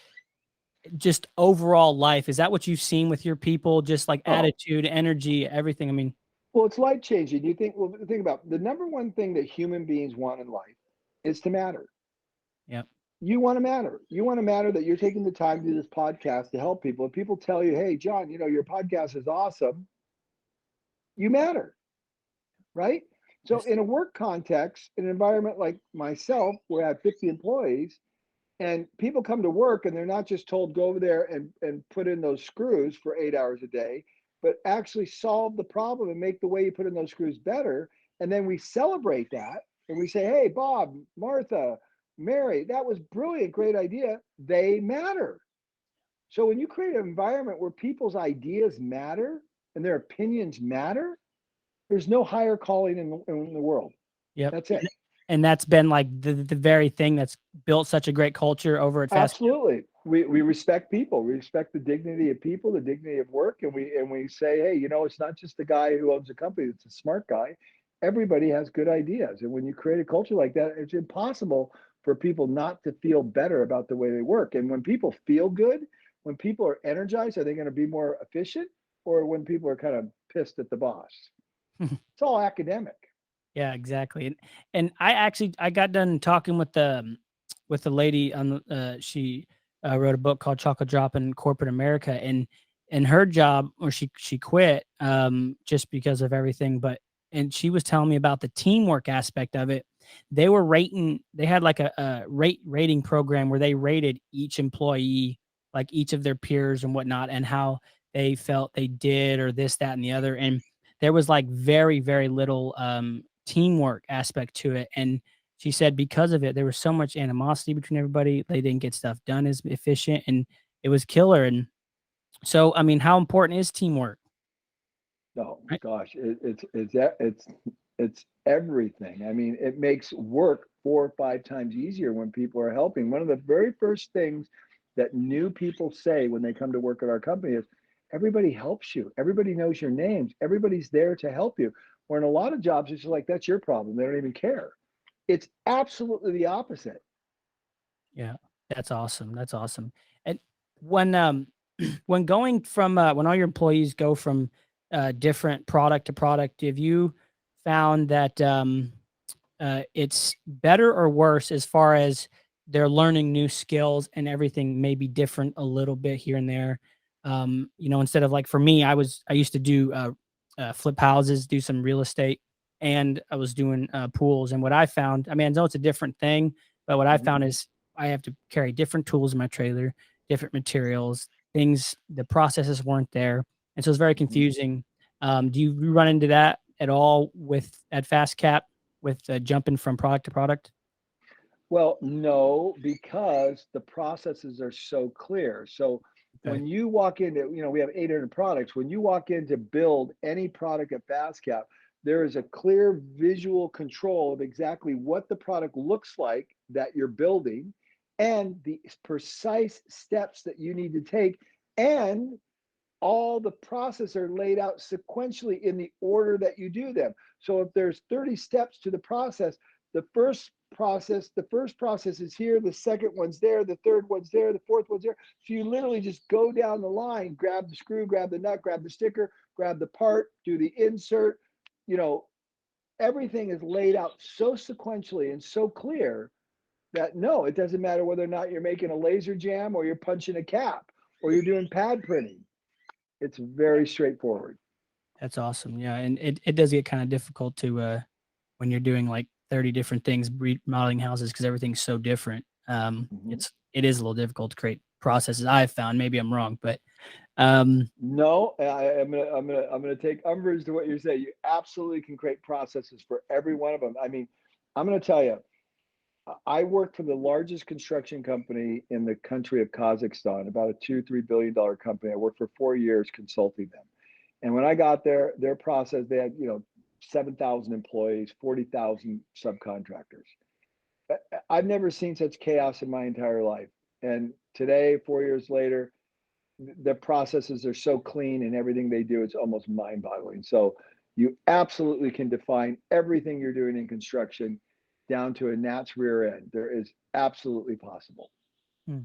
just overall life? Is that what you've seen with your people? Just like Oh, attitude, energy, everything. I mean, well, it's life changing. You think, well, think about the number one thing that human beings want in life is to matter. yeah, You want to matter. You want to matter that you're taking the time to do this podcast to help people. If people tell you, hey, John, your podcast is awesome, you matter, right? So, yes, in a work context, in an environment like myself, where I have 50 employees, and people come to work and they're not just told go over there and put in those screws for 8 hours a day, but actually solve the problem and make the way you put in those screws better. And then we celebrate that and we say, hey, Bob, Martha, Mary, that was brilliant, great idea. They matter. So when you create an environment where people's ideas matter and their opinions matter, there's no higher calling in the world. yep. That's it. And that's been like the very thing that's built such a great culture over at Fast. Absolutely. We respect people. We respect the dignity of people, the dignity of work, and we say, hey, it's not just the guy who owns a company that's a smart guy. Everybody has good ideas. And when you create a culture like that, it's impossible for people not to feel better about the way they work. And when people feel good, when people are energized, are they going to be more efficient? Or when people are kind of pissed at the boss? It's all academic. Yeah, exactly. And I got done talking with the lady on she wrote a book called Chocolate Drop in Corporate America, and her job, or she quit just because of everything, but and she was telling me about the teamwork aspect of it. They had like a rating program where they rated each employee, like each of their peers and whatnot, and how they felt they did or this, that, and the other. And there was like very, very little teamwork aspect to it. And she said because of it, there was so much animosity between everybody. They didn't get stuff done as efficient, and it was killer. And so, I mean, how important is teamwork? Oh Right? gosh, it's everything. I mean, it makes work 4 or 5 times easier when people are helping. One of the very first things that new people say when they come to work at our company is, everybody helps you. Everybody knows your names. Everybody's there to help you. Where in a lot of jobs, it's just like, that's your problem. They don't even care. It's absolutely the opposite. Yeah, that's awesome. That's awesome. And when when going from when all your employees go from different product to product, have you found that it's better or worse as far as they're learning new skills and everything may be different a little bit here and there? Instead of like for me, I used to do flip houses, do some real estate, and I was doing pools. And what I found, I mean, I know it's a different thing, but what I Mhm, found is I have to carry different tools in my trailer, different materials, things, the processes weren't there. And so it's very mhm. confusing. Do you run into that at all with at fastcap with jumping from product to product? Well, no, because the processes are so clear. So Okay. when you walk into, we have 800 products. When you walk in to build any product at FastCap, there is a clear visual control of exactly what the product looks like that you're building and the precise steps that you need to take. And all the processes are laid out sequentially in the order that you do them. So if there's 30 steps to the process, the first process is here, the second one's there, the third one's there, the fourth one's there. So you literally just go down the line, grab the screw, grab the nut, grab the sticker, grab the part, do the insert. You know, everything is laid out so sequentially and so clear that no, it doesn't matter whether or not you're making a laser jam or you're punching a cap or you're doing pad printing. It's very straightforward. That's awesome. Yeah, and it does get kind of difficult to when you're doing like 30 different things remodeling houses because everything's so different. Mhm. It is a little difficult to create processes. I've found, maybe I'm wrong, but um No, I'm gonna take umbrage to what you're saying. You absolutely can create processes for every one of them. I mean, I'm gonna tell you, I worked for the largest construction company in the country of Kazakhstan, about a $2-3 billion company. I worked for 4 years consulting them. And when I got there, their process, they had, 7,000 employees, 40,000 subcontractors. I've never seen such chaos in my entire life. And today, 4 years later, the processes are so clean and everything they do, it's almost mind-boggling. So you absolutely can define everything you're doing in construction down to a gnat's rear end. There is absolutely possible. hmm.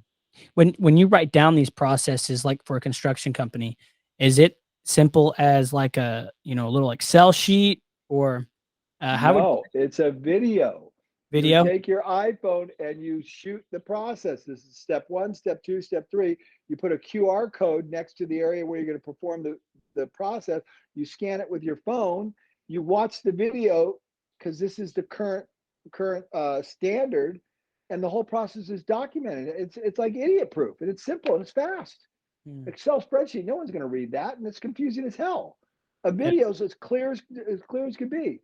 When you write down these processes, like for a construction company, is it simple as like a, a little Excel sheet, or how would No, it's a video. You video? take your iPhone and you shoot the process. This is step one, step two, step three. You put a QR code next to the area where you're going to perform the process. You scan it with your phone. You watch the video because this is the current standard, and the whole process is documented. It's like idiot proof, and it's simple and it's fast. Hmm. Excel spreadsheet, no one's going to read that, and it's confusing as hell. A Yeah. video is as clear as can be.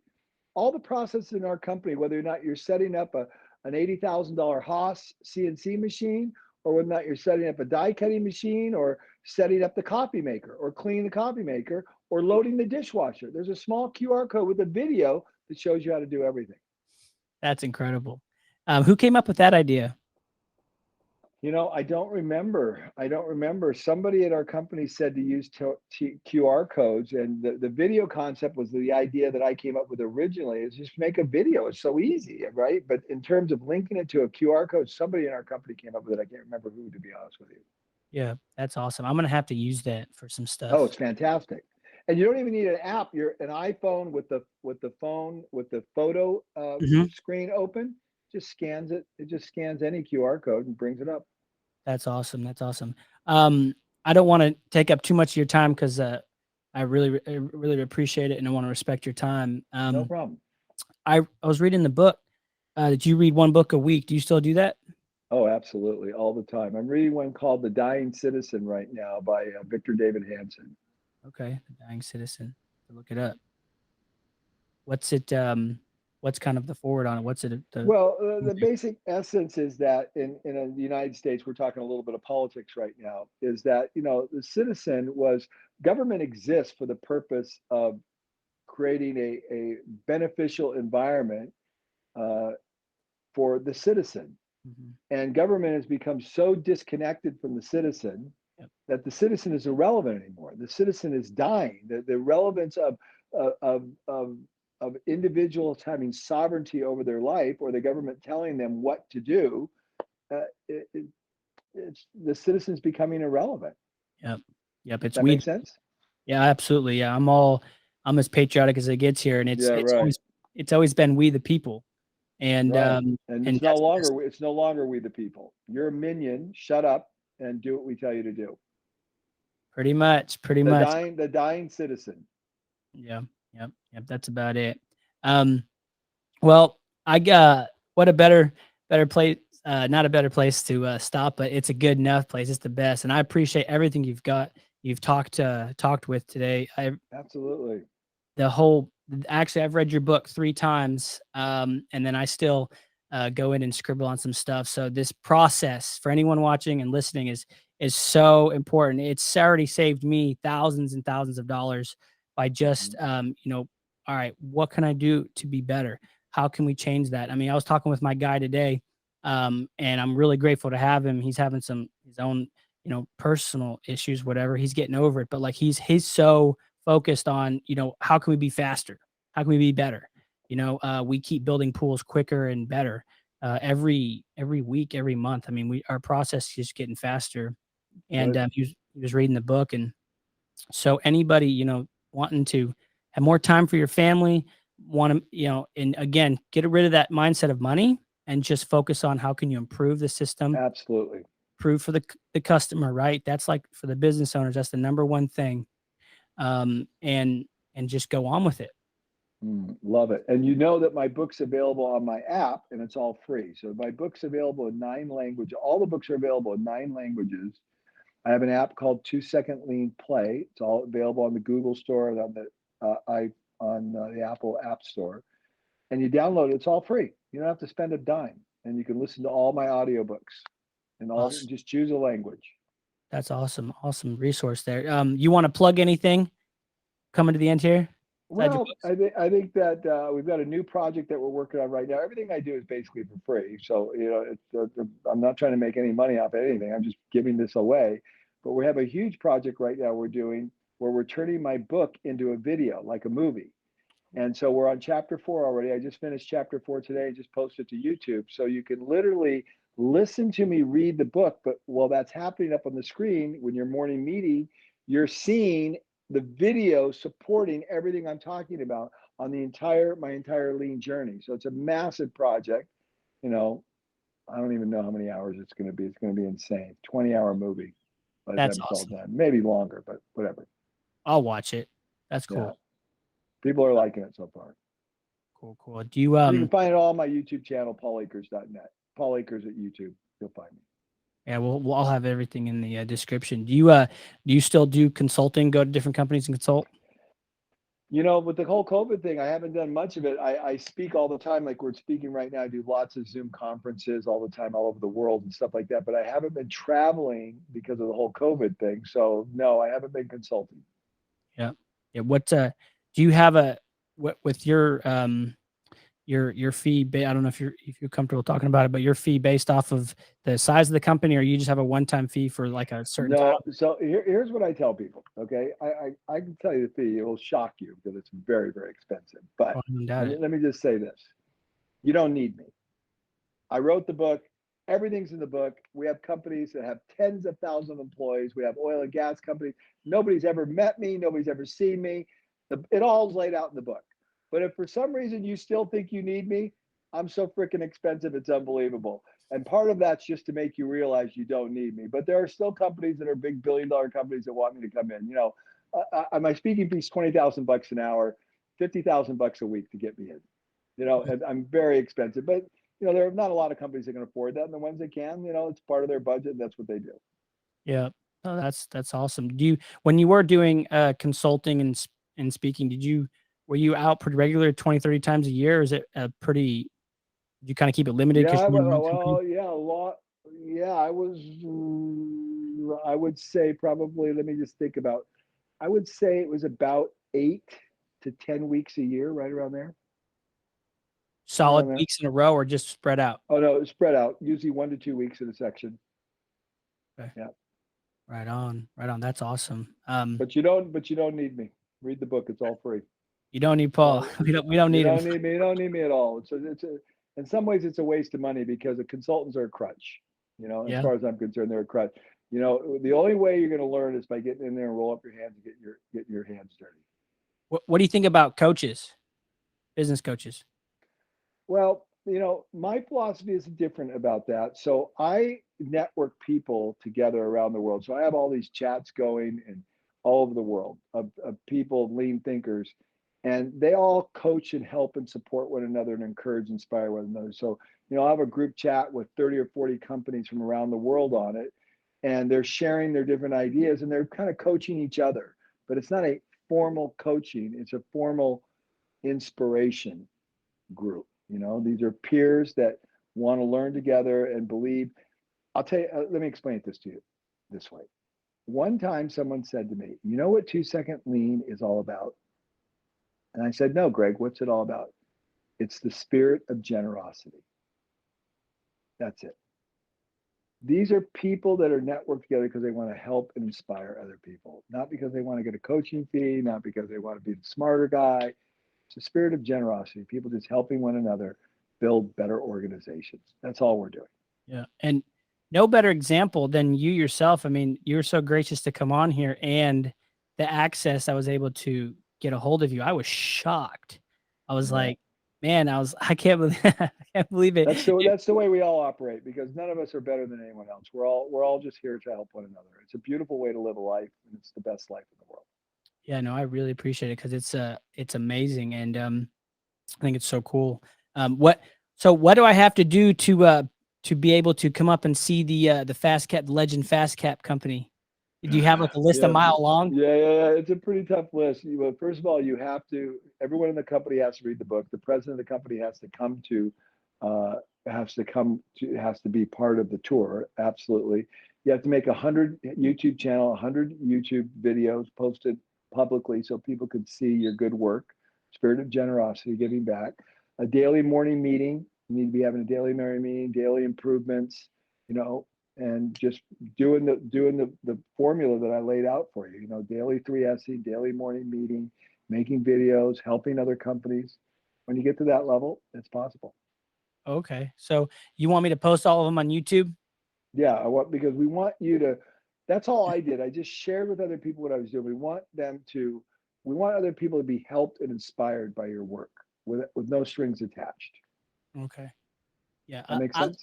All the processes in our company, whether or not you're setting up an $80,000 Haas CNC machine, or whether or not you're setting up a die cutting machine, or setting up the coffee maker, or cleaning the coffee maker, or loading the dishwasher. There's a small QR code with a video that shows you how to do everything. That's incredible. Who came up with that idea? I don't remember. I don't remember. Somebody at our company said to use QR codes, and the video concept was the idea that I came up with originally. Is just make a video. It's so easy, right? But in terms of linking it to a QR code, somebody in our company came up with it. I can't remember who, to be honest with you. Yeah, that's awesome. I'm gonna have to use that for some Oh, stuff. it's fantastic. And you don't even need an app. You're an iPhone with the phone with the photo Mhm. screen open. Just scans it. It just scans any QR code and brings it up. That's awesome. That's awesome. Um, I don't want to take up too much of your time because I really appreciate it, and I want to respect your time. No problem. I was reading the book. Did you read one book a week? Do you still do that? Oh, absolutely, all the time. I'm reading one called The Dying Citizen right now by Victor David Hanson. Okay, The Dying Citizen. Look it up. What's it? What's kind of the forward on it? What's it? Well, the basic essence is that in the United States, we're talking a little bit of politics right now, is that, the citizen was government exists for the purpose of creating a beneficial environment uh, for the citizen. Mhm. And government has become so disconnected from the citizen Yep. that the citizen is irrelevant anymore. The citizen is dying. The relevance of of of of individuals having sovereignty over their life, or the government telling them what to do, it's the citizens becoming irrelevant. Yep. Yep. It's That we. makes sense. Yeah, absolutely. Yeah, I'm as patriotic as it gets here, and Yeah, right, it's always been we the people, and right. And and that's it's no longer we the people. You're a minion. Shut up and do what we tell you to do. pretty much, pretty The much. dying citizen. Yeah, yep, yep. That's about it. Um, well, I got what a better place. Not a better place to stop, but it's a good enough place. It's the best, and I appreciate everything you've talked with today. Absolutely. The whole actually I've read your book 3 times, and then I still, go in and scribble on some stuff. So this process for anyone watching and listening is so important. It's already saved me thousands and thousands of dollars by just, Mhm. all right, what can I do to be better? How can we change that? I mean, I was talking with my guy today, and I'm really grateful to have him. He's having some his own, personal issues, whatever. He's getting over it, but like he's so focused on, how can we be faster? How can we be better? We keep building pools quicker and better every week, every month. I mean, our process is just getting faster. And Good. he was reading the book, and so anybody wanting to have more time for your family, want to and again get rid of that mindset of money and just focus on how can you improve the system, Absolutely. improve for the customer, right? That's like for the business owners, that's the number one thing. And and just go on with it. Love it. And you know that my book's available on my app and it's all free. So my book's available in 9 languages. All the books are available in 9 languages. I have an app called 2 Second Lean Play. It's all available on the Google Store and on the Apple App Store. And you download it. It's all free. You don't have to spend a dime. And you can listen to all my audiobooks and Awesome. just choose a language. That's awesome. Awesome resource there. You want to plug anything coming to the end here? Well, I think that we've got a new project that we're working on right now. Everything I do is basically for free. So, I'm not trying to make any money off of anything. I'm just giving this away. But we have a huge project right now we're doing where we're turning my book into a video, like a movie. And so we're on chapter 4 already. I just finished chapter 4 today and just posted to YouTube. So you can literally listen to me read the book. But while that's happening up on the screen, when you're morning meeting, you're seeing the video supporting everything I'm talking about on my entire lean journey. So it's a massive project. I don't even know how many hours it's going to be. It's going to be insane. 20-hour movie by the That's time it's all awesome. done. Maybe longer, but whatever. I'll watch it. That's cool. Yeah. People are liking it so far. Cool. Do you You can find it all on my YouTube channel, paulakers.net. Paul Akers at YouTube. You'll find me. Yeah, I'll have everything in the description. Do you still do consulting? Go to different companies and consult? With the whole COVID thing, I haven't done much of it. I speak all the time, like we're speaking right now. I do lots of Zoom conferences all the time, all over the world and stuff like that. But I haven't been traveling because of the whole COVID thing. So no, I haven't been consulting. Yeah. What do you have with your fee? I don't know if you're comfortable talking about it, but your fee based off of the size of the company, or you just have a one-time fee for like a certain No, time? so here's what I tell people. Okay, I can tell you the fee. It will shock you because it's very, very expensive. But Oh, I don't doubt it. let me just say this: you don't need me. I wrote the book. Everything's in the book. We have companies that have tens of thousands of employees. We have oil and gas companies. Nobody's ever met me. Nobody's ever seen me. It all is laid out in the book. But if for some reason you still think you need me, I'm so freaking expensive, it's unbelievable. And part of that's just to make you realize you don't need me. But there are still companies that are big billion-dollar companies that want me to come in. My speaking fee's $20,000 an hour, $50,000 a week to get me in. And I'm very expensive. But there are not a lot of companies that can afford that, and the ones that can, it's part of their budget, and that's what they do. Yeah. Oh, that's awesome. When you were doing consulting and speaking, were you out pretty regular 20, 30 times a year? Or is it did you kind of keep it limited because Yeah, you're in your own company? well, yeah, a lot. Yeah, I would say probably, let me just think about, I would say it was about 8 to 10 weeks a year, right around there. Right Solid around there. weeks in a row or just spread out? Oh no, it's spread out, usually 1 to 2 weeks in a section. Okay. Yeah. Right on. That's awesome. But you don't need me. Read the book, it's all free. You don't need Paul. We don't You need him. don't need me. You don't need me at all. In some ways, it's a waste of money because the consultants are a crutch. As Yeah. far as I'm concerned, they're a crutch. The only way you're going to learn is by getting in there and roll up your hands and getting your hands dirty. What do you think about coaches, business coaches? Well, my philosophy is different about that. So I network people together around the world. So I have all these chats going and all over the world of people, lean thinkers, and they all coach and help and support one another and encourage, inspire one another. So, I have a group chat with 30 or 40 companies from around the world on it, and they're sharing their different ideas and they're kind of coaching each other. But it's not a formal coaching, it's a formal inspiration group. These are peers that want to learn together and believe. I'll tell you, let me explain this to you this way. One time someone said to me, "You know what 2 Second Lean is all about?" And I said, "No, Greg, what's it all about?" It's the spirit of generosity. That's it. These are people that are networked together because they want to help and inspire other people, not because they want to get a coaching fee, not because they want to be the smarter guy. It's a spirit of generosity, people just helping one another build better organizations. That's all we're doing. Yeah. And no better example than you yourself. I mean, you were so gracious to come on here, and the access I was able to get a hold of you. I was shocked. I was Yeah. like, man, I can't believe I can't believe it. That's the way we all operate because none of us are better than anyone else. We're all just here to help one another. It's a beautiful way to live a life, and it's the best life in the world. Yeah, no, I really appreciate it because it's amazing, and I think it's so cool. What do I have to do to be able to come up and see the Fast Cap Legend Fast Cap company? Do you have like a list a Yeah, mile long? yeah. It's a pretty tough list. Well, first of all, you have to. Everyone in the company has to read the book. The president of the company uh, has to be part of the tour. Absolutely. You have to make 100 YouTube videos posted publicly so people could see your good work, spirit of generosity, giving back. A daily morning meeting. You need to be having a daily morning meeting, daily improvements. You know, and just doing the formula that I laid out for you. You know, daily 3Sing, daily morning meeting, making videos, helping other companies. When you get to that level, it's possible. Okay, so you want me to post all of them on YouTube? Yeah, I want because we want you to. That's all I did. I just shared with other people what I was doing. We want other people to be helped and inspired by your work with no strings attached. Okay, yeah, That makes sense.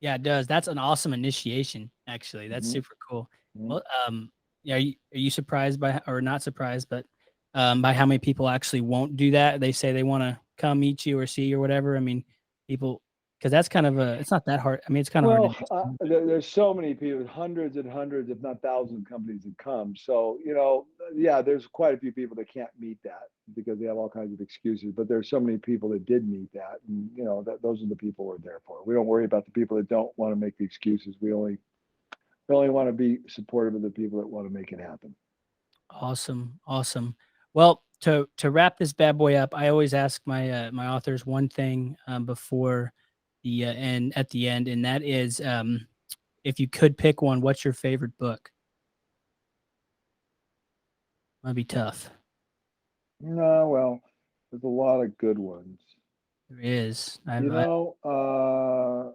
yeah, it does. That's an awesome initiation, actually. That's Hmm. super cool. Hmm. Well, yeah, are you surprised by, or not surprised, but by how many people actually won't do that? They say they want to come meet you or see you or whatever. I mean, people, because that's kind of it's not that hard. I mean, it's kind of hard to Well, do. there's so many people, hundreds and hundreds, if not thousands, of companies that come. So, yeah, there's quite a few people that can't meet that because they have all kinds of excuses. But there's so many people that did meet that, and those are the people we're there for. We don't worry about the people that don't want to make the excuses. We only want to be supportive of the people that want to make it happen. Awesome, awesome. Well, to wrap this bad boy up, I always ask my authors one thing before the and at the end, and that is if you could pick one, what's your favorite book? Might be tough. No, well, there's a lot of good ones. There is. You know, uh,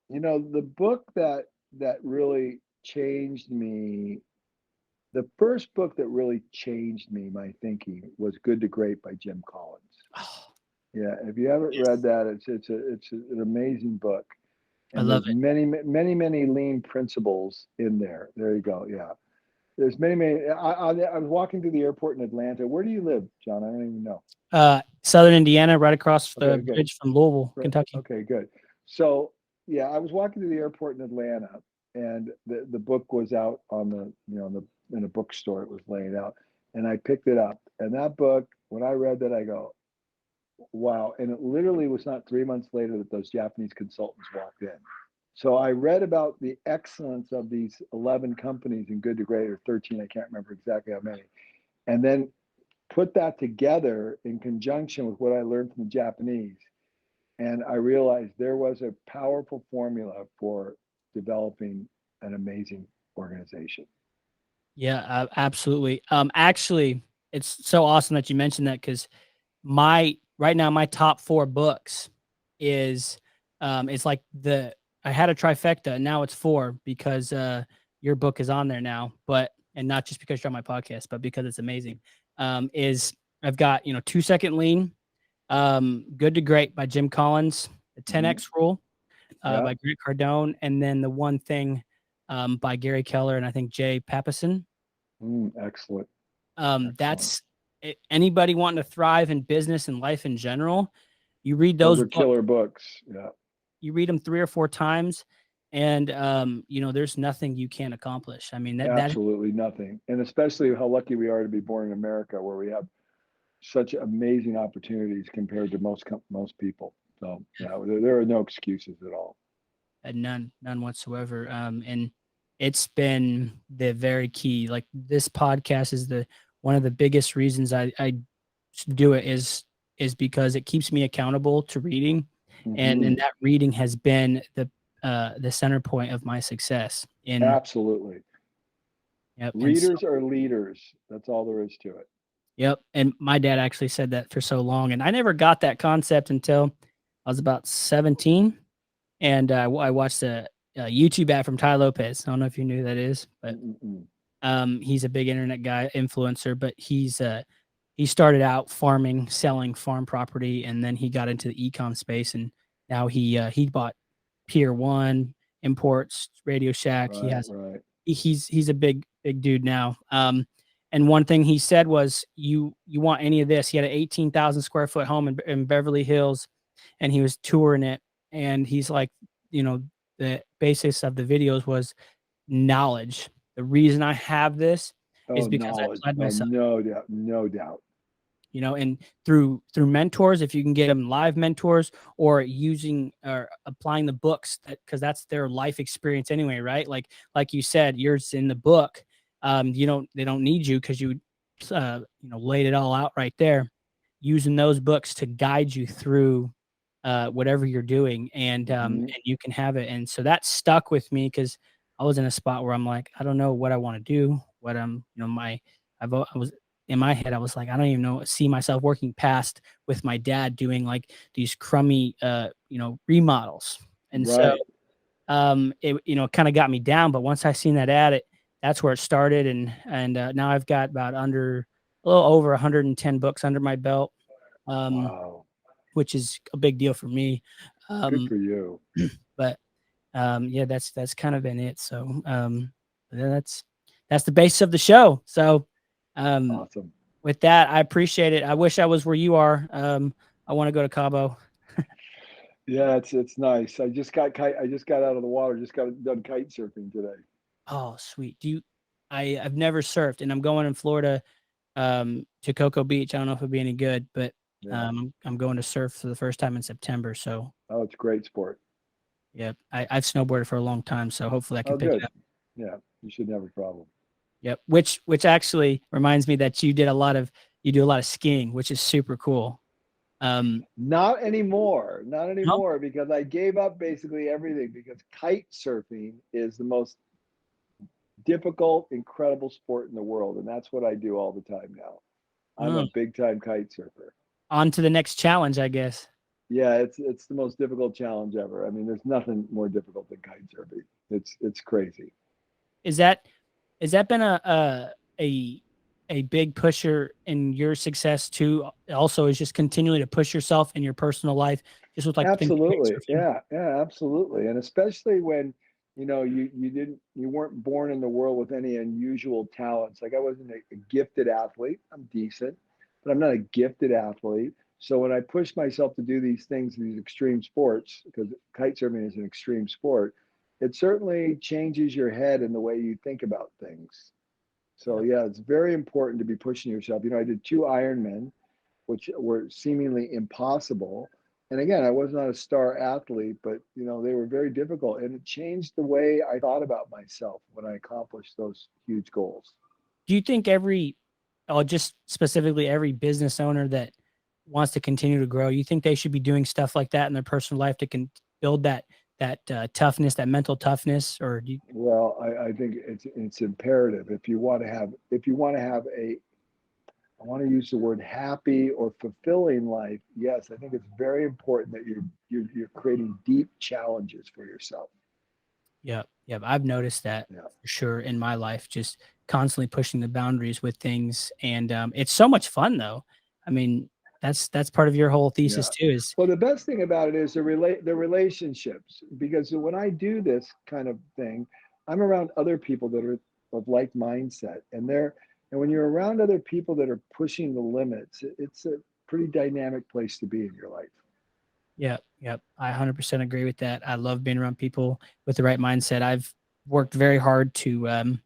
the book that really changed me, the first book that really changed me, my thinking, was Good to Great by Jim Collins. Oh, Yeah, if you haven't read yes, that, it's an amazing book, I and love there's it. many lean principles in there. There you go. Yeah, there's many. I was walking through the airport in Atlanta. Where do you live, John? I don't even know. Southern Indiana, right across the Okay, good. bridge from Louisville, Right. Kentucky. Okay, good. So yeah, I was walking to the airport in Atlanta, and the book was out on in a bookstore. It was laying out, and I picked it up. And that book, when I read that, I go, wow! And it literally was not 3 months later that those Japanese consultants walked in. So I read about the excellence of these 11 companies in Good to Great, or 13. I can't remember exactly how many, and then put that together in conjunction with what I learned from the Japanese, and I realized there was a powerful formula for developing an amazing organization. Yeah, absolutely. Actually, it's so awesome that you mentioned that because my right now my top 4 books is it's like I had a trifecta and now it's 4 because your book is on there now, but and not just because you're on my podcast, but because it's amazing. Is I've got, 2 Second Lean, Good to Great by Jim Collins, the Hmm. 10X Rule Yeah. by Grant Cardone, and then the One Thing by Gary Keller and I think Jay Papasan. Excellent. Excellent. That's anybody wanting to thrive in business and life in general. You read Those those are books, killer books. Yeah. you read them 3 or 4 times, and there's nothing you can't accomplish. I mean that Absolutely nothing. And especially how lucky we are to be born in America, where we have such amazing opportunities compared to most people. So yeah, there are no excuses at all. none whatsoever. And it's been the very key. Like this podcast is the one of the biggest reasons I do it is because it keeps me accountable to reading, and Hmm. that reading has been the center point of my success in. Absolutely. Yep. And so, Readers are leaders. That's all there is to it. yep. And my dad actually said that for so long, and I never got that concept until I was about 17, and I watched a YouTube ad from Ty Lopez. I don't know if you knew who that is, but Mm-mm-mm. he's a big internet guy, influencer, but he started out farming, selling farm property, and then he got into the e-com space, and now he bought Pier One, imports Radio Shack. He Right, has right. he's a big big dude now. And one thing he said was, "You want any of this?" He had an 18,000 square foot home in Beverly Hills, and he was touring it. And he's like, you know, the basis of the videos was knowledge. The reason I have this is Oh, because I knowledge. applied Oh, myself, no doubt. No doubt. and through mentors, if you can get them live mentors, or using or applying the books, that because that's their life experience anyway, right? Like you said, yours in the book. You don't They don't need you because laid it all out right there, using those books to guide you through whatever you're doing, Hmm. and you can have it. And so that stuck with me because I was in a spot where I'm like, I don't know what I want to do, what I was in my head, I was like, I don't even know, see myself working past with my dad doing like these crummy, remodels. And so, Right. it, kind of got me down. But once I seen that ad, that's where it started. And now I've got about a little over 110 books under my belt, um, Wow. which is a big deal for me. Good Um, for you. but yeah, that's kind of been it. So, that's the basis of the show. So, um, Awesome. with that, I appreciate it. I wish I was where you are. I want to go to Cabo. Yeah, it's nice. I just got out of the water. Just got done kite surfing today. Oh, sweet. I've never surfed, and I'm going in Florida, to Cocoa Beach. I don't know if it'll be any good, but Yeah. I'm going to surf for the first time in September. So Oh, it's a great sport. yeah, I've snowboarded for a long time, so hopefully I can Oh, pick it good. up. Yeah, you shouldn't have a problem. Yep. Which actually reminds me that you do a lot of skiing, which is super cool. Not anymore. Not No, anymore because I gave up basically everything because kite surfing is the most difficult, incredible sport in the world, and that's what I do all the time now. I'm a no. big time kite surfer. On to the next challenge, I guess. Yeah, it's the most difficult challenge ever. I mean, there's nothing more difficult than kite surfing. It's crazy. Is that Has that been a a big pusher in your success too? Also, is just continuing to push yourself in your personal life, just with like things like Absolutely. surfing. Yeah, yeah, absolutely. And especially when, you weren't born in the world with any unusual talents. Like I wasn't a gifted athlete. I'm decent, but I'm not a gifted athlete. So when I pushed myself to do these things, these extreme sports, because kite surfing is an extreme sport, it certainly changes your head and the way you think about things. So Yep. yeah, it's very important to be pushing yourself. I did two Ironmen, which were seemingly impossible. And again, I was not a star athlete, but they were very difficult, and it changed the way I thought about myself when I accomplished those huge goals. Do you think just specifically every business owner that wants to continue to grow, you think they should be doing stuff like that in their personal life to can build that toughness, that mental toughness, or do you, Well, I think it's imperative if you want to have I want to use the word happy or fulfilling life. Yes, I think it's very important that you're creating deep challenges for yourself. yeah, yeah, I've noticed that Yeah. for sure in my life, just constantly pushing the boundaries with things, and it's so much fun though. I mean, that's part of your whole thesis Yeah. too. Is Well, the best thing about it is the relationships, because when I do this kind of thing, I'm around other people that are of like mindset, and when you're around other people that are pushing the limits, it's a pretty dynamic place to be in your life. Yeah, yep, I 100% agree with that. I love being around people with the right mindset. I've worked very hard to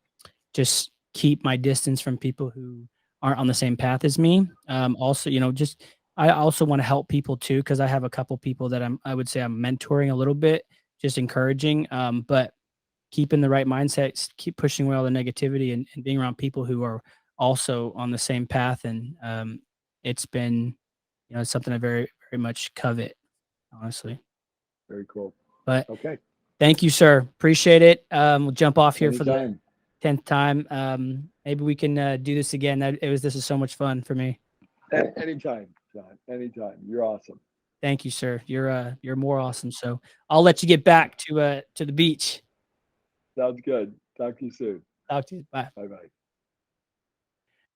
just keep my distance from people who aren't on the same path as me. Also, just I also want to help people too because I have a couple people that I would say I'm mentoring a little bit, just encouraging. But keeping the right mindset, keep pushing away all the negativity, and being around people who are also on the same path. And it's been, it's something I very, very much covet, honestly. Very cool. But Okay. thank you, sir. Appreciate it. We'll jump off here for the Anytime. 10th time. Maybe we can do this again. This is so much fun for me. Anytime, John. Anytime. You're awesome. Thank you, sir. You're more awesome. So I'll let you get back to the beach. Sounds good. Talk to you soon. Talk to you. Bye. Bye bye.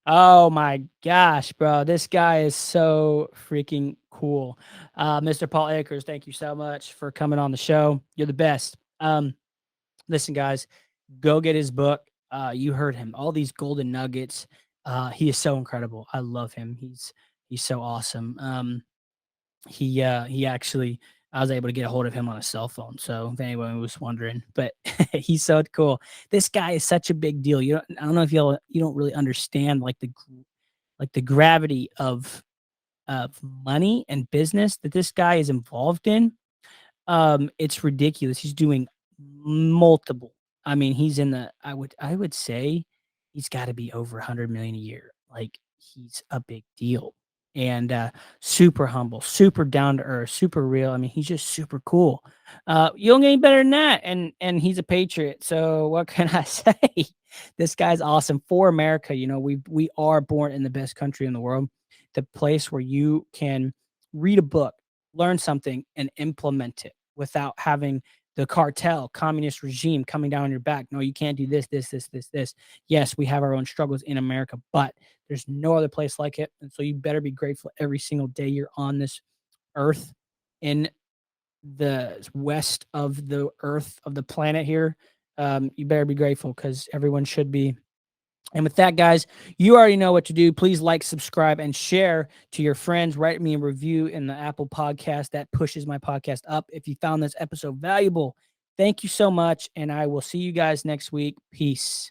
Oh my gosh, bro. This guy is so freaking cool. Mr. Paul Akers, thank you so much for coming on the show. You're the best. Listen, guys, go get his book. You heard him. All these golden nuggets. He is so incredible. I love him. He's so awesome. He actually, I was able to get a hold of him on a cell phone. So if anyone was wondering, but he's so cool. This guy is such a big deal. I don't know if you don't really understand like the gravity of money and business that this guy is involved in. It's ridiculous. He's doing multiple. I mean, he's in the I would say he's gotta be over 100 million a year. Like, he's a big deal. And, super humble, super down to earth, super real. I mean, he's just super cool. You don't get any better than that, and he's a patriot, so what can I say? This guy's awesome for America. We are born in the best country in the world, the place where you can read a book, learn something, and implement it without having the cartel, communist regime coming down on your back. No, you can't do this, this, this, this, this. Yes, we have our own struggles in America, but there's no other place like it. And so you better be grateful every single day you're on this earth, in the west of the earth, of the planet here. You better be grateful, because everyone should be. And with that, guys, you already know what to do. Please like, subscribe, and share to your friends. Write me a review in the Apple podcast. That pushes my podcast up. If you found this episode valuable, thank you so much. And I will see you guys next week. Peace.